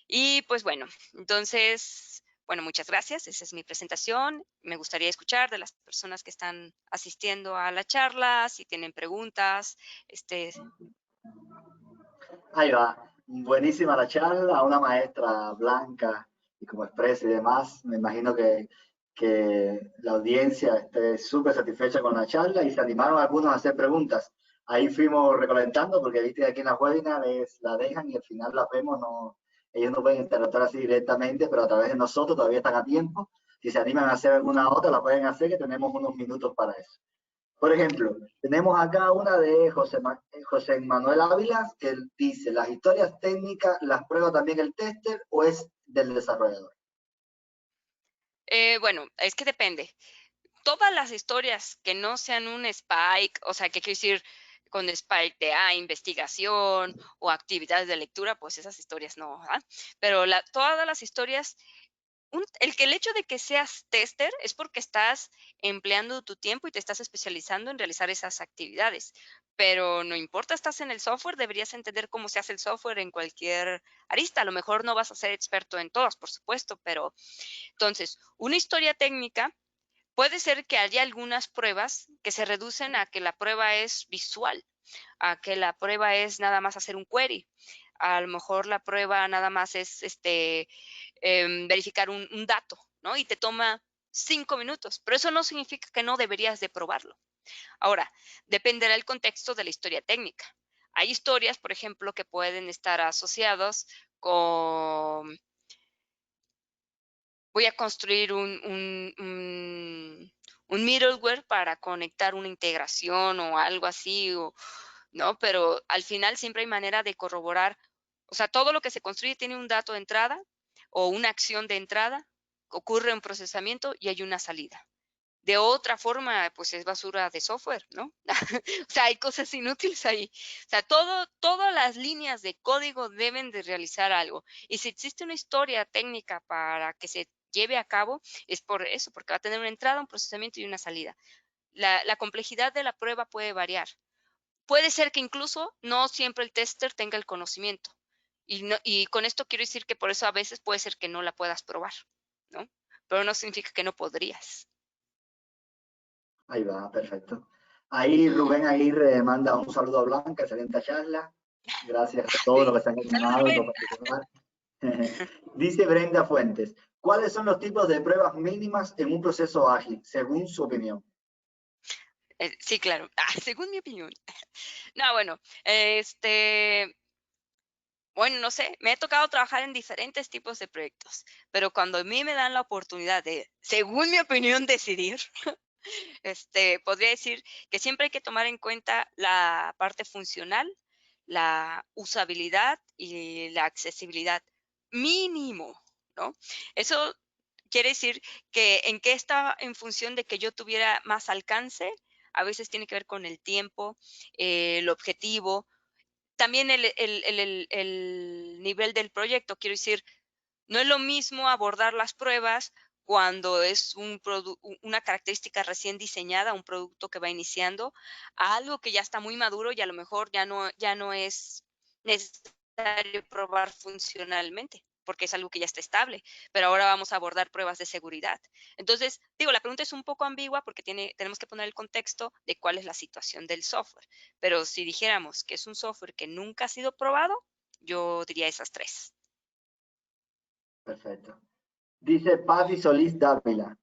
Y pues bueno, entonces, bueno, muchas gracias. Esa es mi presentación. Me gustaría escuchar de las personas que están asistiendo a la charla, si tienen preguntas. Ahí va. Buenísima la charla, una maestra blanca y como expresa y demás. Me imagino que la audiencia esté súper satisfecha con la charla y se animaron algunos a hacer preguntas. Ahí fuimos recolectando porque viste aquí en la webinar la dejan y al final la vemos, no, ellos no pueden interactuar así directamente, pero a través de nosotros todavía están a tiempo. Si se animan a hacer alguna otra, la pueden hacer, que tenemos unos minutos para eso. Por ejemplo, tenemos acá una de José Manuel Ávila, que dice, ¿las historias técnicas las prueba también el tester o es del desarrollador? Bueno, es que depende. Todas las historias que no sean un Spike, o sea, ¿qué quiero decir con Spike de investigación o actividades de lectura? Pues esas historias no, ¿verdad? Pero todas las historias, el hecho de que seas tester es porque estás empleando tu tiempo y te estás especializando en realizar esas actividades. Pero no importa, estás en el software, deberías entender cómo se hace el software en cualquier arista. A lo mejor no vas a ser experto en todas, por supuesto, pero entonces, una historia técnica puede ser que haya algunas pruebas que se reducen a que la prueba es visual, a que la prueba es nada más hacer un query. A lo mejor la prueba nada más es verificar un dato, ¿no? Y te toma 5 minutos, pero eso no significa que no deberías de probarlo. Ahora, dependerá el contexto de la historia técnica. Hay historias, por ejemplo, que pueden estar asociados con voy a construir un middleware para conectar una integración o algo así, ¿no? Pero al final siempre hay manera de corroborar, o sea, todo lo que se construye tiene un dato de entrada o una acción de entrada, ocurre un procesamiento y hay una salida. De otra forma, pues es basura de software, ¿no? O sea, hay cosas inútiles ahí. O sea, todas las líneas de código deben de realizar algo. Y si existe una historia técnica para que se lleve a cabo, es por eso, porque va a tener una entrada, un procesamiento y una salida. La complejidad de la prueba puede variar. Puede ser que incluso no siempre el tester tenga el conocimiento. Y con esto quiero decir que por eso a veces puede ser que no la puedas probar, ¿no? Pero no significa que no podrías. Ahí va, perfecto. Ahí Rubén Aguirre manda un saludo a Blanca, excelente charla. Gracias a todos los Sí. que se han Saludos, animado y Rubén. por participar. Dice Brenda Fuentes, ¿cuáles son los tipos de pruebas mínimas en un proceso ágil, según su opinión? Sí, claro. Según mi opinión. No, bueno, bueno, no sé, me ha tocado trabajar en diferentes tipos de proyectos, pero cuando a mí me dan la oportunidad de, según mi opinión, decidir, podría decir que siempre hay que tomar en cuenta la parte funcional, la usabilidad y la accesibilidad mínimo, ¿no? Eso quiere decir que en qué está en función de que yo tuviera más alcance, a veces tiene que ver con el tiempo, el objetivo, también el nivel del proyecto. Quiero decir, no es lo mismo abordar las pruebas cuando es una característica recién diseñada, un producto que va iniciando, a algo que ya está muy maduro y a lo mejor ya no es necesario probar funcionalmente, porque es algo que ya está estable, pero ahora vamos a abordar pruebas de seguridad. Entonces, digo, la pregunta es un poco ambigua porque tenemos que poner el contexto de cuál es la situación del software, pero si dijéramos que es un software que nunca ha sido probado, yo diría esas tres. Perfecto. Dice Patti Solís Dávila,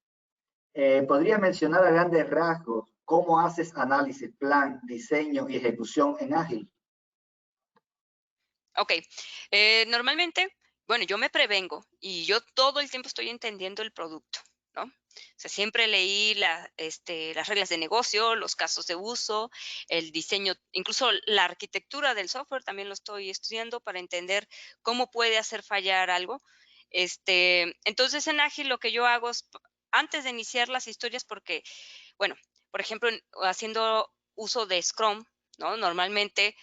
¿podría mencionar a grandes rasgos cómo haces análisis, plan, diseño y ejecución en ágil? Ok, normalmente, bueno, yo me prevengo y yo todo el tiempo estoy entendiendo el producto, ¿no? O sea, siempre leí las reglas de negocio, los casos de uso, el diseño, incluso la arquitectura del software también lo estoy estudiando para entender cómo puede hacer fallar algo. Entonces, en Ágil lo que yo hago es, antes de iniciar las historias, porque, bueno, por ejemplo, haciendo uso de Scrum, ¿no? Normalmente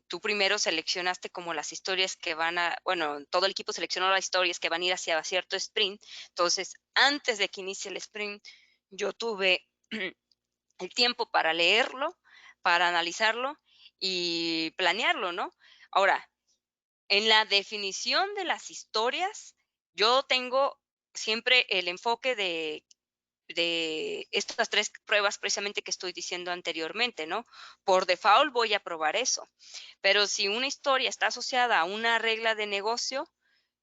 tú primero seleccionaste como las historias que bueno, todo el equipo seleccionó las historias que van a ir hacia cierto sprint. Entonces, antes de que inicie el sprint, yo tuve el tiempo para leerlo, para analizarlo y planearlo, ¿no? Ahora, en la definición de las historias, yo tengo siempre el enfoque de estas tres pruebas precisamente que estoy diciendo anteriormente, ¿no? Por default voy a probar eso, pero si una historia está asociada a una regla de negocio,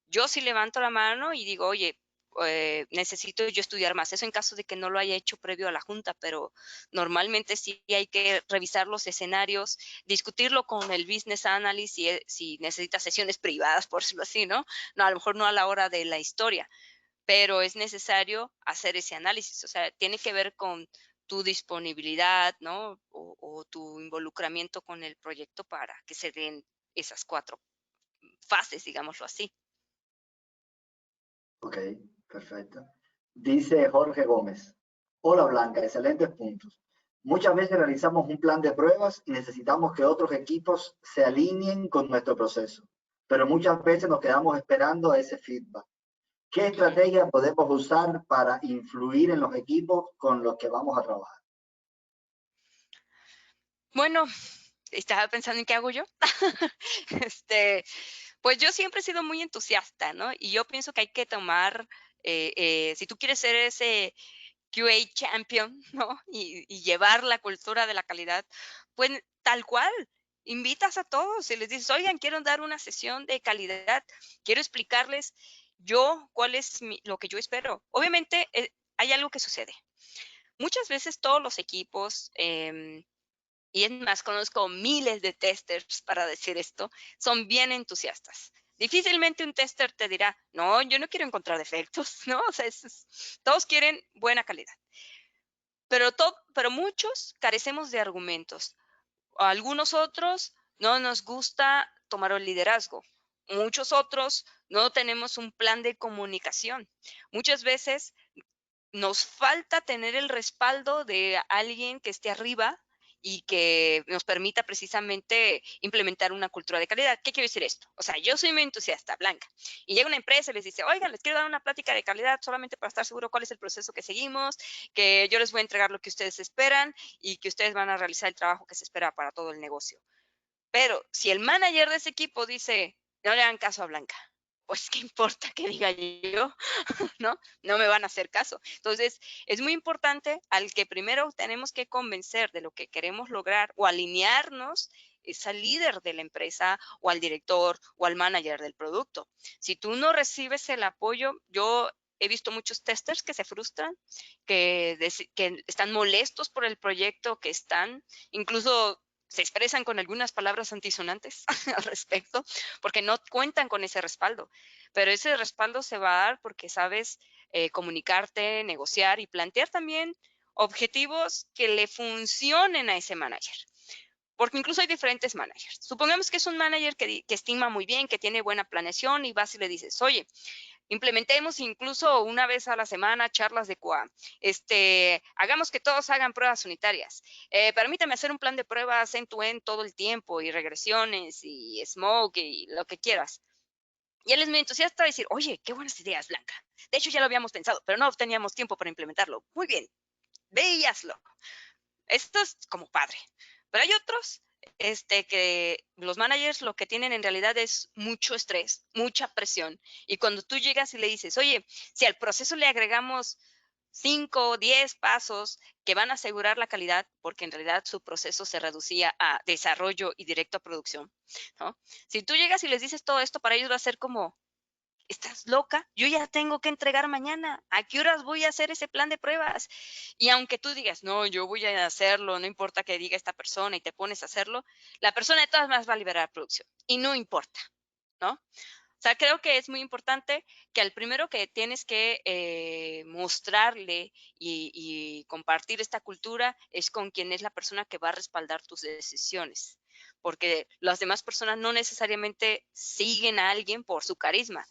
yo sí levanto la mano y digo, oye, necesito yo estudiar más. Eso en caso de que no lo haya hecho previo a la junta, pero normalmente sí hay que revisar los escenarios, discutirlo con el business analyst si necesita sesiones privadas, por decirlo así, ¿no? No, a lo mejor no a la hora de la historia, pero es necesario hacer ese análisis. O sea, tiene que ver con tu disponibilidad, ¿no? O tu involucramiento con el proyecto para que se den esas 4 fases, digámoslo así. Ok, perfecto. Dice Jorge Gómez. Hola Blanca, excelentes puntos. Muchas veces realizamos un plan de pruebas y necesitamos que otros equipos se alineen con nuestro proceso, pero muchas veces nos quedamos esperando ese feedback. ¿Qué Ujú. estrategia podemos usar para influir en los equipos con los que vamos a trabajar? Bueno, estaba pensando en qué hago yo. Este, pues yo siempre he sido muy entusiasta, ¿no? Y yo pienso que hay que tomar, si tú quieres ser ese QA champion, ¿no? Y llevar la cultura de la calidad, pues tal cual. Invitas a todos y les dices, oigan, quiero dar una sesión de calidad, quiero explicarles yo cuál es lo que yo espero. Obviamente, hay algo que sucede. Muchas veces todos los equipos, y es más, conozco miles de testers para decir esto, son bien entusiastas. Difícilmente un tester te dirá, no, yo no quiero encontrar defectos, ¿no? O sea, todos quieren buena calidad. Pero muchos carecemos de argumentos. Algunos otros no nos gusta tomar el liderazgo. Muchos otros no tenemos un plan de comunicación. Muchas veces nos falta tener el respaldo de alguien que esté arriba y que nos permita precisamente implementar una cultura de calidad. ¿Qué quiero decir esto? O sea, yo soy muy entusiasta, Blanca, y llega una empresa y les dice, oigan, les quiero dar una plática de calidad solamente para estar seguro cuál es el proceso que seguimos, que yo les voy a entregar lo que ustedes esperan y que ustedes van a realizar el trabajo que se espera para todo el negocio. Pero si el manager de ese equipo dice, no le hagan caso a Blanca, pues qué importa que diga yo, ¿no? No me van a hacer caso. Entonces, es muy importante al que primero tenemos que convencer de lo que queremos lograr o alinearnos es al líder de la empresa o al director o al manager del producto. Si tú no recibes el apoyo, yo he visto muchos testers que se frustran, que están molestos por el proyecto que están, incluso se expresan con algunas palabras antisonantes al respecto, porque no cuentan con ese respaldo. Pero ese respaldo se va a dar porque sabes comunicarte, negociar y plantear también objetivos que le funcionen a ese manager. Porque incluso hay diferentes managers. Supongamos que es un manager que estima muy bien, que tiene buena planeación y vas y le dices, oye, implementemos incluso una vez a la semana charlas de QA. Hagamos que todos hagan pruebas unitarias. Permítame hacer un plan de pruebas end-to-end todo el tiempo y regresiones y smoke y lo que quieras. Y él es muy entusiasta de decir, oye, qué buenas ideas, Blanca. De hecho, ya lo habíamos pensado, pero no teníamos tiempo para implementarlo. Muy bien, ve y hazlo. Esto es como padre. Pero hay otros que los managers lo que tienen en realidad es mucho estrés, mucha presión. Y cuando tú llegas y le dices, oye, si al proceso le agregamos 5 o 10 pasos que van a asegurar la calidad, porque en realidad su proceso se reducía a desarrollo y directo a producción, ¿no? Si tú llegas y les dices todo esto, para ellos va a ser como, ¿estás loca? Yo ya tengo que entregar mañana. ¿A qué horas voy a hacer ese plan de pruebas? Y aunque tú digas, no, yo voy a hacerlo, no importa que diga esta persona y te pones a hacerlo, la persona de todas maneras va a liberar producción y no importa, ¿no? O sea, creo que es muy importante que al primero que tienes que mostrarle y compartir esta cultura es con quien es la persona que va a respaldar tus decisiones, porque las demás personas no necesariamente siguen a alguien por su carisma.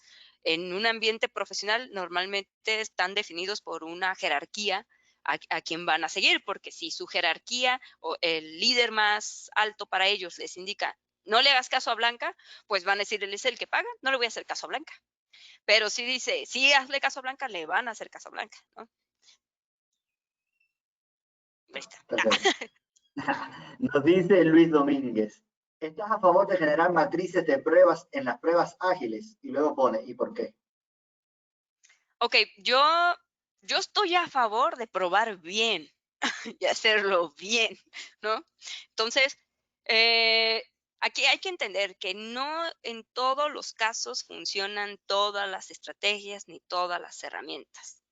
En un ambiente profesional normalmente están definidos por una jerarquía a quien van a seguir, porque si su jerarquía o el líder más alto para ellos les indica no le hagas caso a Blanca, pues van a decir, él es el que paga, no le voy a hacer caso a Blanca. Pero si dice, sí, hazle caso a Blanca, le van a hacer caso a Blanca, ¿no? Ahí está. Perfecto. Nos dice Luis Domínguez. ¿Estás a favor de generar matrices de pruebas en las pruebas ágiles? Y luego pone, ¿y por qué? Ok, yo estoy a favor de probar bien y hacerlo bien, ¿no? Entonces, eh, aquí hay que entender que no en todos los casos funcionan todas las estrategias ni todas las herramientas.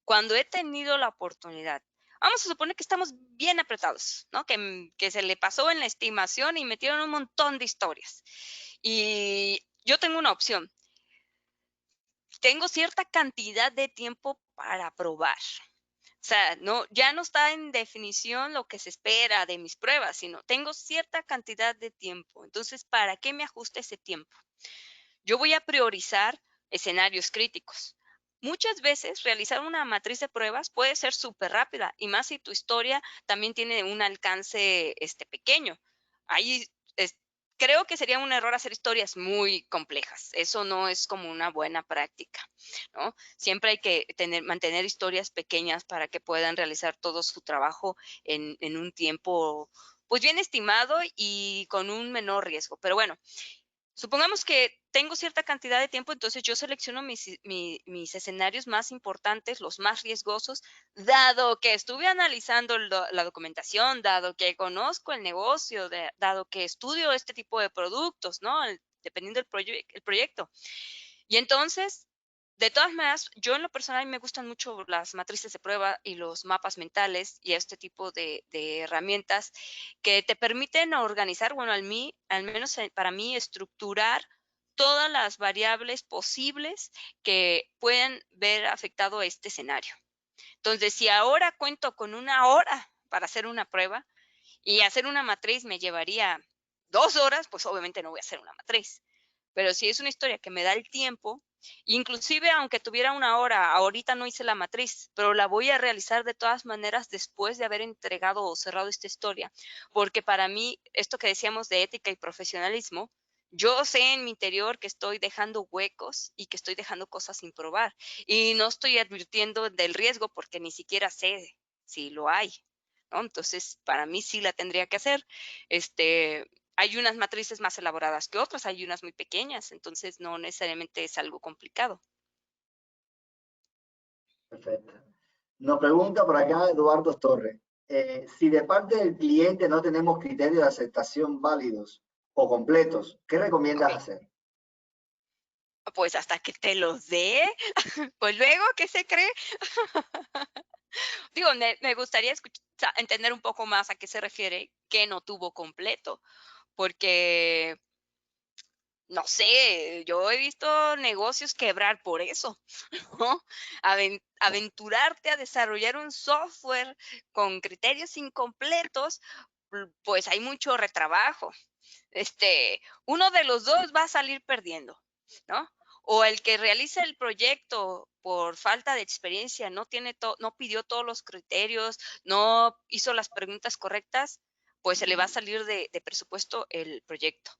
Cuando he tenido la oportunidad, vamos a suponer que estamos bien apretados, ¿no? Que se le pasó en la estimación y metieron un montón de historias. Y yo tengo una opción. tengo cierta cantidad de tiempo para probar. O sea, no, ya no está en definición lo que se espera de mis pruebas, sino tengo cierta cantidad de tiempo. Entonces, ¿para qué me ajusta ese tiempo? Yo voy a priorizar escenarios críticos. Muchas veces realizar una matriz de pruebas puede ser súper rápida y más si tu historia también tiene un alcance pequeño. Ahí es- Creo que sería un error hacer historias muy complejas. Eso no es como una buena práctica, ¿no? Siempre hay que mantener historias pequeñas para que puedan realizar todo su trabajo en un tiempo pues bien estimado y con un menor riesgo. Pero bueno, supongamos que tengo cierta cantidad de tiempo, entonces yo selecciono mis escenarios más importantes, los más riesgosos, dado que estuve analizando la documentación, dado que conozco el negocio, dado que estudio este tipo de productos, ¿no? Dependiendo del el proyecto. Y entonces, de todas maneras, yo en lo personal me gustan mucho las matrices de prueba y los mapas mentales y este tipo de herramientas que te permiten organizar, bueno, al menos para mí, estructurar todas las variables posibles que pueden ver afectado este escenario. Entonces, si ahora cuento con 1 hora para hacer una prueba y hacer una matriz me llevaría 2 horas, pues obviamente no voy a hacer una matriz. Pero si es una historia que me da el tiempo, inclusive aunque tuviera 1 hora, ahorita no hice la matriz, pero la voy a realizar de todas maneras después de haber entregado o cerrado esta historia, porque para mí, esto que decíamos de ética y profesionalismo, yo sé en mi interior que estoy dejando huecos y que estoy dejando cosas sin probar y no estoy advirtiendo del riesgo porque ni siquiera sé si lo hay, ¿no? Entonces, para mí sí la tendría que hacer. Hay unas matrices más elaboradas que otras, hay unas muy pequeñas, entonces no necesariamente es algo complicado. Perfecto. Nos pregunta por acá Eduardo Torres, si de parte del cliente no tenemos criterios de aceptación válidos o completos, ¿qué recomiendas Ok, hacer? pues hasta que te los dé, pues luego, ¿qué se cree? Digo, me gustaría entender un poco más a qué se refiere que no tuvo completo, porque no sé, yo he visto negocios quebrar por eso, ¿no? Aventurarte a desarrollar un software con criterios incompletos, pues hay mucho retrabajo. Uno de los dos va a salir perdiendo, ¿no? O el que realiza el proyecto por falta de experiencia, no pidió todos los criterios, no hizo las preguntas correctas, pues se le va a salir de presupuesto el proyecto.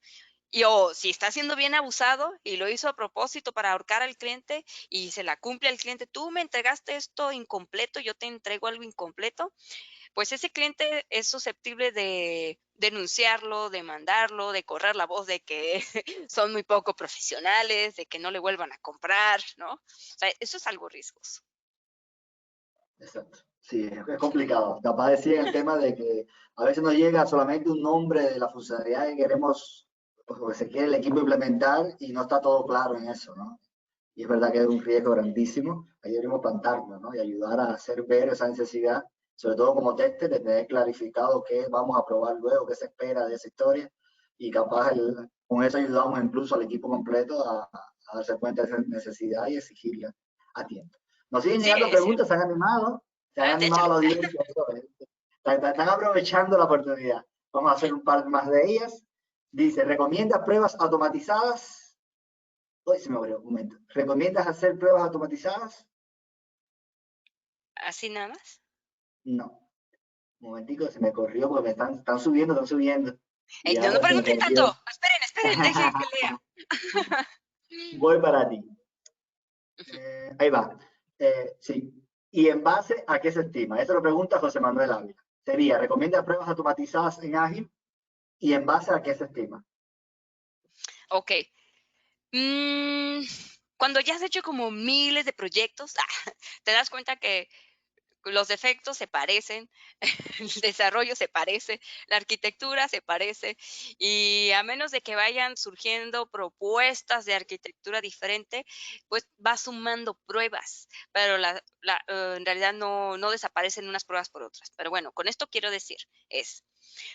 Y o si está siendo bien abusado y lo hizo a propósito para ahorcar al cliente y se la cumple al cliente, tú me entregaste esto incompleto, yo te entrego algo incompleto, pues ese cliente es susceptible de denunciarlo, demandarlo, de correr la voz de que son muy poco profesionales, de que no le vuelvan a comprar, ¿no? O sea, eso es algo riesgoso. Exacto. Sí, es complicado. Capaz decir el tema de que a veces nos llega solamente un nombre de la funcionalidad que queremos, o que se quiere el equipo implementar y no está todo claro en eso, ¿no? Y es verdad que es un riesgo grandísimo. Ahí deberíamos plantarnos, ¿no? Y ayudar a hacer ver esa necesidad, sobre todo como tester, de tener clarificado qué vamos a probar luego, qué se espera de esa historia. Y capaz con eso ayudamos incluso al equipo completo a darse cuenta de esa necesidad y exigirla a tiempo. Nos siguen Sí, llegando sí. preguntas, se han Adelante, animado a échale. la audiencia. Están aprovechando la oportunidad. Vamos a hacer un par más de ellas. Dice, ¿recomienda pruebas automatizadas? Hoy se me abrió un momento. ¿Recomiendas hacer pruebas automatizadas? Así nada más. No. Un momentico, se me corrió porque están subiendo, están subiendo. Y No, no ahora se me pregunten tanto. perdió. Esperen, esperen, dejen que lea. Voy para ti. Ahí va. Sí. ¿Y en base a qué se estima? Eso lo pregunta José Manuel Ávila. Sería, ¿recomienda pruebas automatizadas en Ágil? ¿Y en base a qué se estima? Ok. Mm, Cuando ya has hecho como miles de proyectos, te das cuenta que los defectos se parecen, el desarrollo se parece, la arquitectura se parece, y a menos de que vayan surgiendo propuestas de arquitectura diferente, pues va sumando pruebas, pero en realidad no desaparecen unas pruebas por otras. Pero bueno, con esto quiero decir,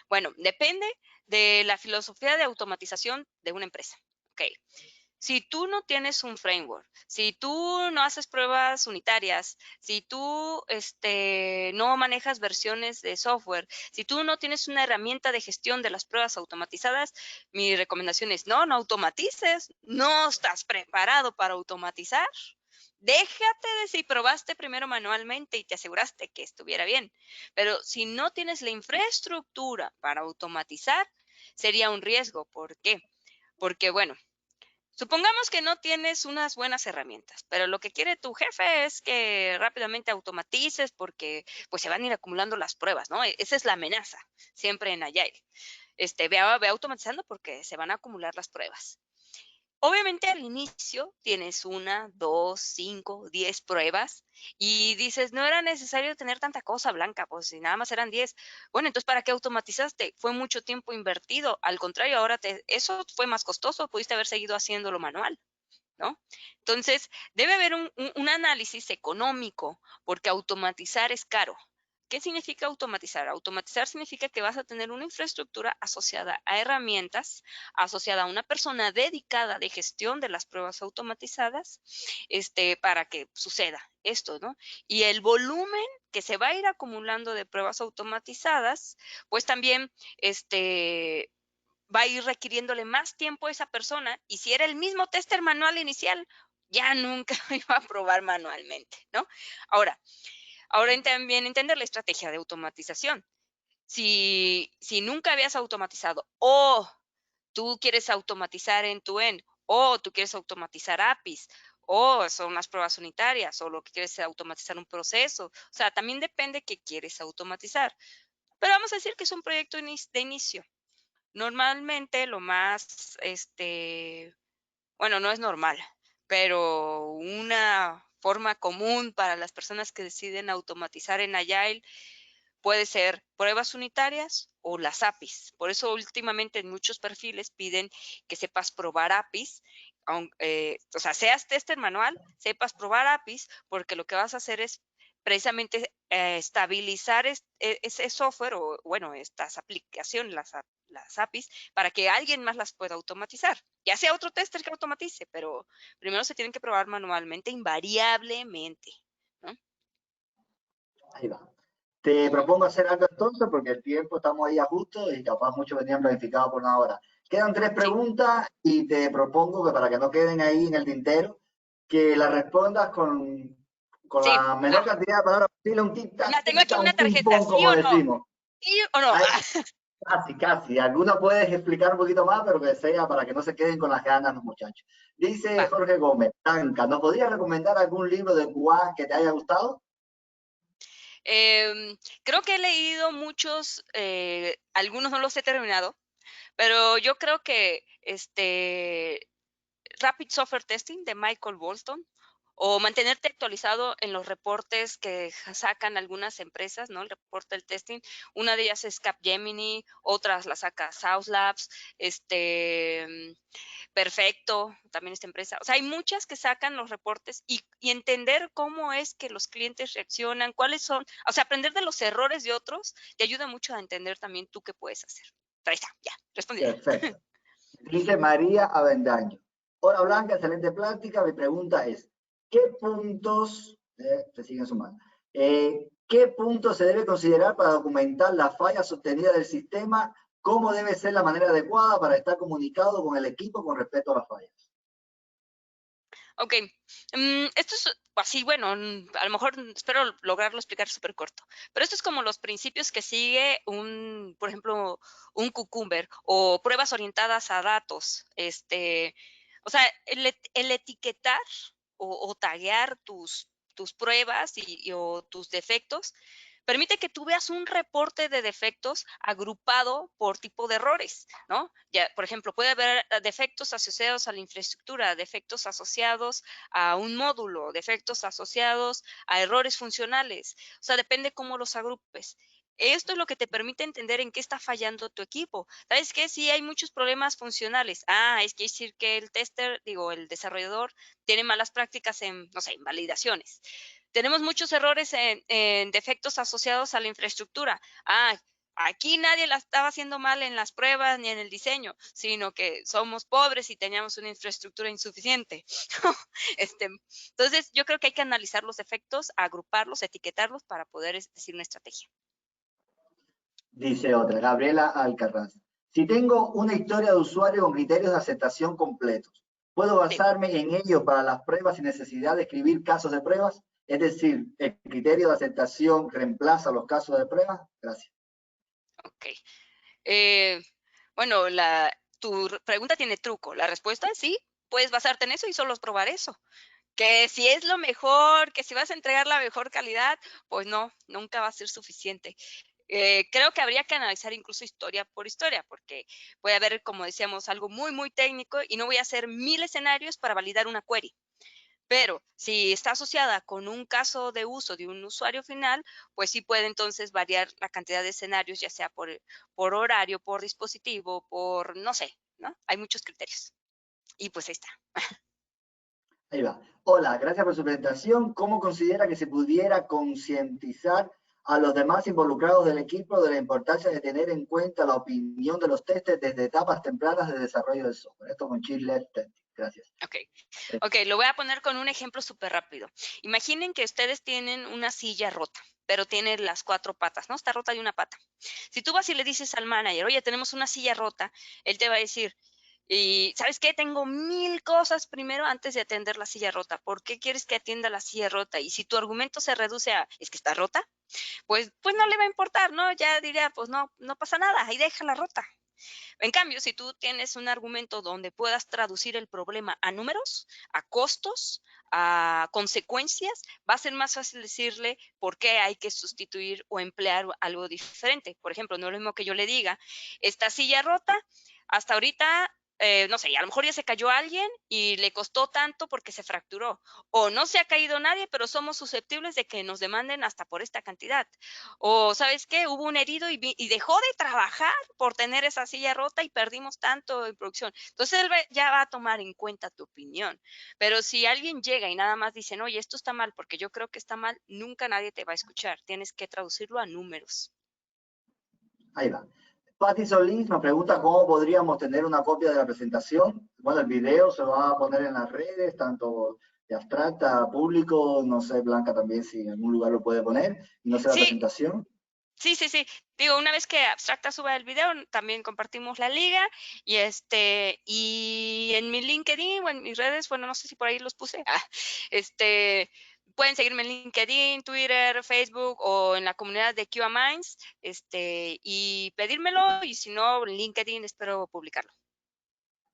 bueno, depende de la filosofía de automatización de una empresa. Ok. Si tú no tienes un framework, si tú no haces pruebas unitarias, si tú no manejas versiones de software, si tú no tienes una herramienta de gestión de las pruebas automatizadas, mi recomendación es no automatices, no estás preparado para automatizar. Déjate de si probaste primero manualmente y te aseguraste que estuviera bien. Pero si no tienes la infraestructura para automatizar, sería un riesgo. ¿Por qué? Porque, bueno, supongamos que no tienes unas buenas herramientas, pero lo que quiere tu jefe es que rápidamente automatices porque pues se van a ir acumulando las pruebas, ¿no? Esa es la amenaza siempre en Agile. Ve automatizando porque se van a acumular las pruebas. Obviamente al inicio tienes 1, 2, 5, 10 pruebas y dices, no era necesario tener tanta cosa blanca, pues si nada más eran 10. Bueno, entonces, ¿para qué automatizaste? Fue mucho tiempo invertido. Al contrario, ahora eso fue más costoso, pudiste haber seguido haciéndolo manual, ¿no? Entonces, debe haber un análisis económico porque automatizar es caro. ¿Qué significa automatizar? Automatizar significa que vas a tener una infraestructura asociada a herramientas, asociada a una persona dedicada de gestión de las pruebas automatizadas, para que suceda esto, ¿no? Y el volumen que se va a ir acumulando de pruebas automatizadas, pues también, va a ir requiriéndole más tiempo a esa persona y si era el mismo tester manual inicial, ya nunca iba a probar manualmente, ¿no? Ahora también entender la estrategia de automatización. Si nunca habías automatizado o tú quieres automatizar en tu end o tú quieres automatizar APIs o son las pruebas unitarias o lo que quieres es automatizar un proceso, o sea, también depende qué quieres automatizar. Pero vamos a decir que es un proyecto de inicio. Normalmente lo más, bueno, no es normal, pero una forma común para las personas que deciden automatizar en Agile puede ser pruebas unitarias o las APIs. Por eso últimamente en muchos perfiles piden que sepas probar APIs, o sea, seas tester manual, sepas probar APIs, porque lo que vas a hacer es precisamente estabilizar ese software o, bueno, estas aplicaciones, las APIs, para que alguien más las pueda automatizar. Ya sea otro tester que automatice, pero primero se tienen que probar manualmente, invariablemente, ¿no? Ahí va. Te Ujú. propongo hacer algo entonces porque el tiempo estamos ahí a justo y capaz muchos venían planificados por una hora. Quedan tres Sí, preguntas y te propongo que para que no queden ahí en el tintero, que las respondas con sí, la menor cantidad de palabras posible, un tengo aquí tic-tac, una un tarjeta, ping-pong, ¿sí como o no? decimos. ¿Sí o no? Ay, casi, casi. Alguna puedes explicar un poquito más, pero que sea para que no se queden con las ganas los muchachos. Dice Va. Jorge Gómez, Tanca, ¿nos podrías recomendar algún libro de QA que te haya gustado? Creo que he leído muchos, algunos no los he terminado, pero yo creo que Rapid Software Testing de Michael Bolton o mantenerte actualizado en los reportes que sacan algunas empresas, ¿no? El reporte del testing. Una de ellas es Capgemini, otras la saca South Labs, Perfecto, también esta empresa. O sea, hay muchas que sacan los reportes y entender cómo es que los clientes reaccionan, cuáles son, o sea, aprender de los errores de otros te ayuda mucho a entender también tú qué puedes hacer. Ahí está, ya, respondí. Perfecto. Dice María Avendaño. Hola Blanca, excelente plática. Mi pregunta es, ¿qué puntos, te siguen sumando, qué puntos se debe considerar para documentar las fallas obtenidas del sistema? ¿Cómo debe ser la manera adecuada para estar comunicado con el equipo con respecto a las fallas? Ok, esto es así, bueno, a lo mejor espero lograrlo explicar súper corto, pero esto es como los principios que sigue por ejemplo, un Cucumber o pruebas orientadas a datos. O sea, el etiquetar o taguear tus pruebas o tus defectos permite que tú veas un reporte de defectos agrupado por tipo de errores, ¿no? Ya, por ejemplo, puede haber defectos asociados a la infraestructura, defectos asociados a un módulo, defectos asociados a errores funcionales. O sea, depende cómo los agrupes. Esto es lo que te permite entender en qué está fallando tu equipo. ¿Sabes qué? Sí, hay muchos problemas funcionales. Es que decir que el tester, digo, el desarrollador tiene malas prácticas en, no sé, en validaciones. Tenemos muchos errores en defectos asociados a la infraestructura. Aquí nadie la estaba haciendo mal en las pruebas ni en el diseño, sino que somos pobres y teníamos una infraestructura insuficiente. Entonces, yo creo que hay que analizar los efectos, agruparlos, etiquetarlos para poder decir una estrategia. Dice otra, Gabriela Alcaraz. Si tengo una historia de usuario con criterios de aceptación completos, ¿puedo basarme en ello para las pruebas sin necesidad de escribir casos de pruebas? Es decir, ¿el criterio de aceptación reemplaza los casos de pruebas? Gracias. Ok. Bueno, tu pregunta tiene truco. La respuesta es sí, puedes basarte en eso y solo probar eso. Que si es lo mejor, que si vas a entregar la mejor calidad, pues no, nunca va a ser suficiente. Creo que habría que analizar incluso historia por historia, porque puede haber, como decíamos, algo muy, muy técnico y no voy a hacer 1000 escenarios para validar una query. Pero si está asociada con un caso de uso de un usuario final, pues sí puede entonces variar la cantidad de escenarios, ya sea por horario, por dispositivo, por, no sé, ¿no? Hay muchos criterios. Y pues ahí está. Ahí va. Hola, gracias por su presentación. ¿Cómo considera que se pudiera concientizar a los demás involucrados del equipo de la importancia de tener en cuenta la opinión de los testes desde etapas tempranas de desarrollo del software? Esto con Chile Testing. Gracias. Ok, lo voy a poner con un ejemplo súper rápido. Imaginen que ustedes tienen una silla rota, pero tiene las 4 patas, ¿no? Está rota de una pata. Si tú vas y le dices al manager, oye, tenemos una silla rota, él te va a decir, y ¿sabes qué? Tengo 1000 cosas primero antes de atender la silla rota. ¿Por qué quieres que atienda la silla rota? Y si tu argumento se reduce a, ¿es que está rota? Pues no le va a importar, ¿no? Ya diría, pues no pasa nada, ahí déjala rota. En cambio, si tú tienes un argumento donde puedas traducir el problema a números, a costos, a consecuencias, va a ser más fácil decirle por qué hay que sustituir o emplear algo diferente. Por ejemplo, no es lo mismo que yo le diga, esta silla rota, hasta ahorita, no sé, a lo mejor ya se cayó alguien y le costó tanto porque se fracturó. O no se ha caído nadie, pero somos susceptibles de que nos demanden hasta por esta cantidad. O, ¿sabes qué? Hubo un herido y dejó de trabajar por tener esa silla rota y perdimos tanto en producción. Entonces, él ya va a tomar en cuenta tu opinión. Pero si alguien llega y nada más dicen, oye, esto está mal porque yo creo que está mal, nunca nadie te va a escuchar. Tienes que traducirlo a números. Ahí va. Patti Solís nos pregunta cómo podríamos tener una copia de la presentación. Bueno, el video se va a poner en las redes, tanto de Abstracta, público, no sé, Blanca también si en algún lugar lo puede poner, y no sé la Sí, presentación. sí. Digo, una vez que Abstracta suba el video, también compartimos la liga y en mi LinkedIn o en mis redes, bueno, no sé si por ahí los puse, pueden seguirme en LinkedIn, Twitter, Facebook o en la comunidad de QA Minds, y pedírmelo y si no, en LinkedIn espero publicarlo.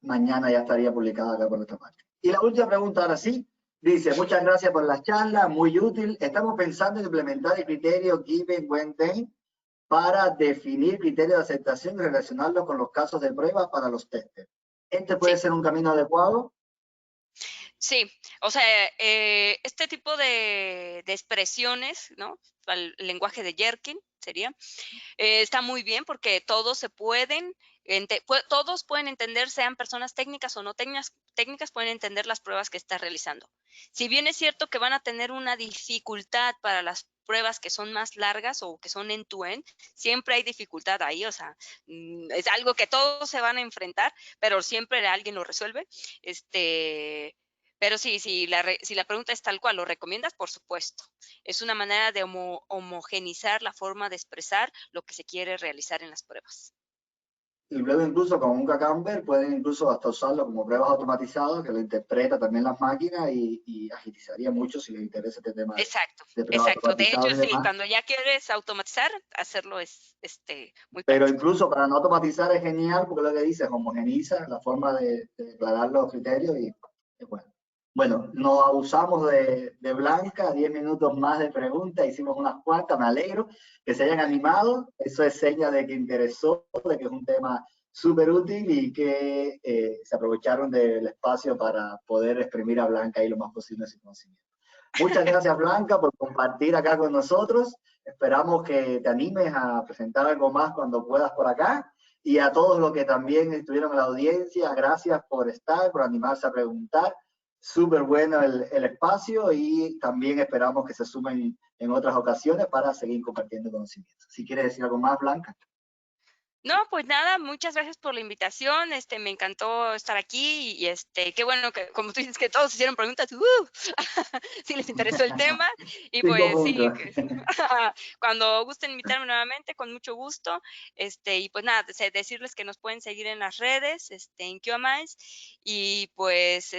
Mañana ya estaría publicada acá por nuestra parte. Y la última pregunta, ahora sí, dice, muchas gracias por la charla, muy útil. Estamos pensando en implementar el criterio Given When Then para definir criterios de aceptación y relacionarlo con los casos de prueba para los testers. ¿Este puede ser un camino adecuado? Sí, o sea, este tipo de expresiones, ¿no? El lenguaje de Jerkin sería, está muy bien porque todos se pueden, todos pueden entender, sean personas técnicas o no técnicas, pueden entender las pruebas que está realizando. Si bien es cierto que van a tener una dificultad para las pruebas que son más largas o que son end-to-end, siempre hay dificultad ahí, o sea, es algo que todos se van a enfrentar, pero siempre alguien lo resuelve. Pero sí, si la pregunta es tal cual, ¿lo recomiendas? Por supuesto. Es una manera de homogenizar la forma de expresar lo que se quiere realizar en las pruebas. Y luego incluso con un Cucumber pueden incluso hasta usarlo como pruebas automatizadas que lo interpreta también las máquinas y agilizaría mucho si les interesa este tema Exacto, de pruebas exacto. De hecho, automatizadas y sí, demás. cuando ya quieres automatizar, hacerlo es muy Pero práctico. incluso para no automatizar es genial porque lo que dice es homogeniza la forma de declarar los criterios y es bueno. Bueno, nos abusamos de Blanca, 10 minutos más de preguntas, hicimos unas cuantas, me alegro que se hayan animado, eso es seña de que interesó, de que es un tema súper útil y que se aprovecharon del espacio para poder exprimir a Blanca ahí lo más posible su conocimiento. Muchas gracias Blanca por compartir acá con nosotros, esperamos que te animes a presentar algo más cuando puedas por acá y a todos los que también estuvieron en la audiencia, gracias por estar, por animarse a preguntar. Súper bueno el espacio y también esperamos que se sumen en otras ocasiones para seguir compartiendo conocimientos. Si quieres decir algo más, Blanca. No, pues nada, muchas gracias por la invitación, me encantó estar aquí y, qué bueno que, como tú dices, que todos hicieron preguntas, sí les interesó el tema y 5 pues sí, puntos. cuando gusten invitarme nuevamente, con mucho gusto, y pues nada, decirles que nos pueden seguir en las redes, en QMinds y pues,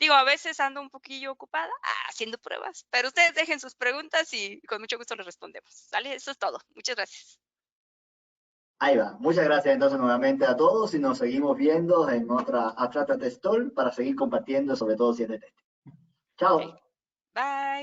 digo, a veces ando un poquillo ocupada haciendo pruebas, pero ustedes dejen sus preguntas y con mucho gusto les respondemos, ¿sale? Eso es todo, muchas gracias. Ahí va. Muchas gracias entonces nuevamente a todos y nos seguimos viendo en otra Abstracta Test Talk para seguir compartiendo sobre todo si es de testing. Chao. Okay. Bye.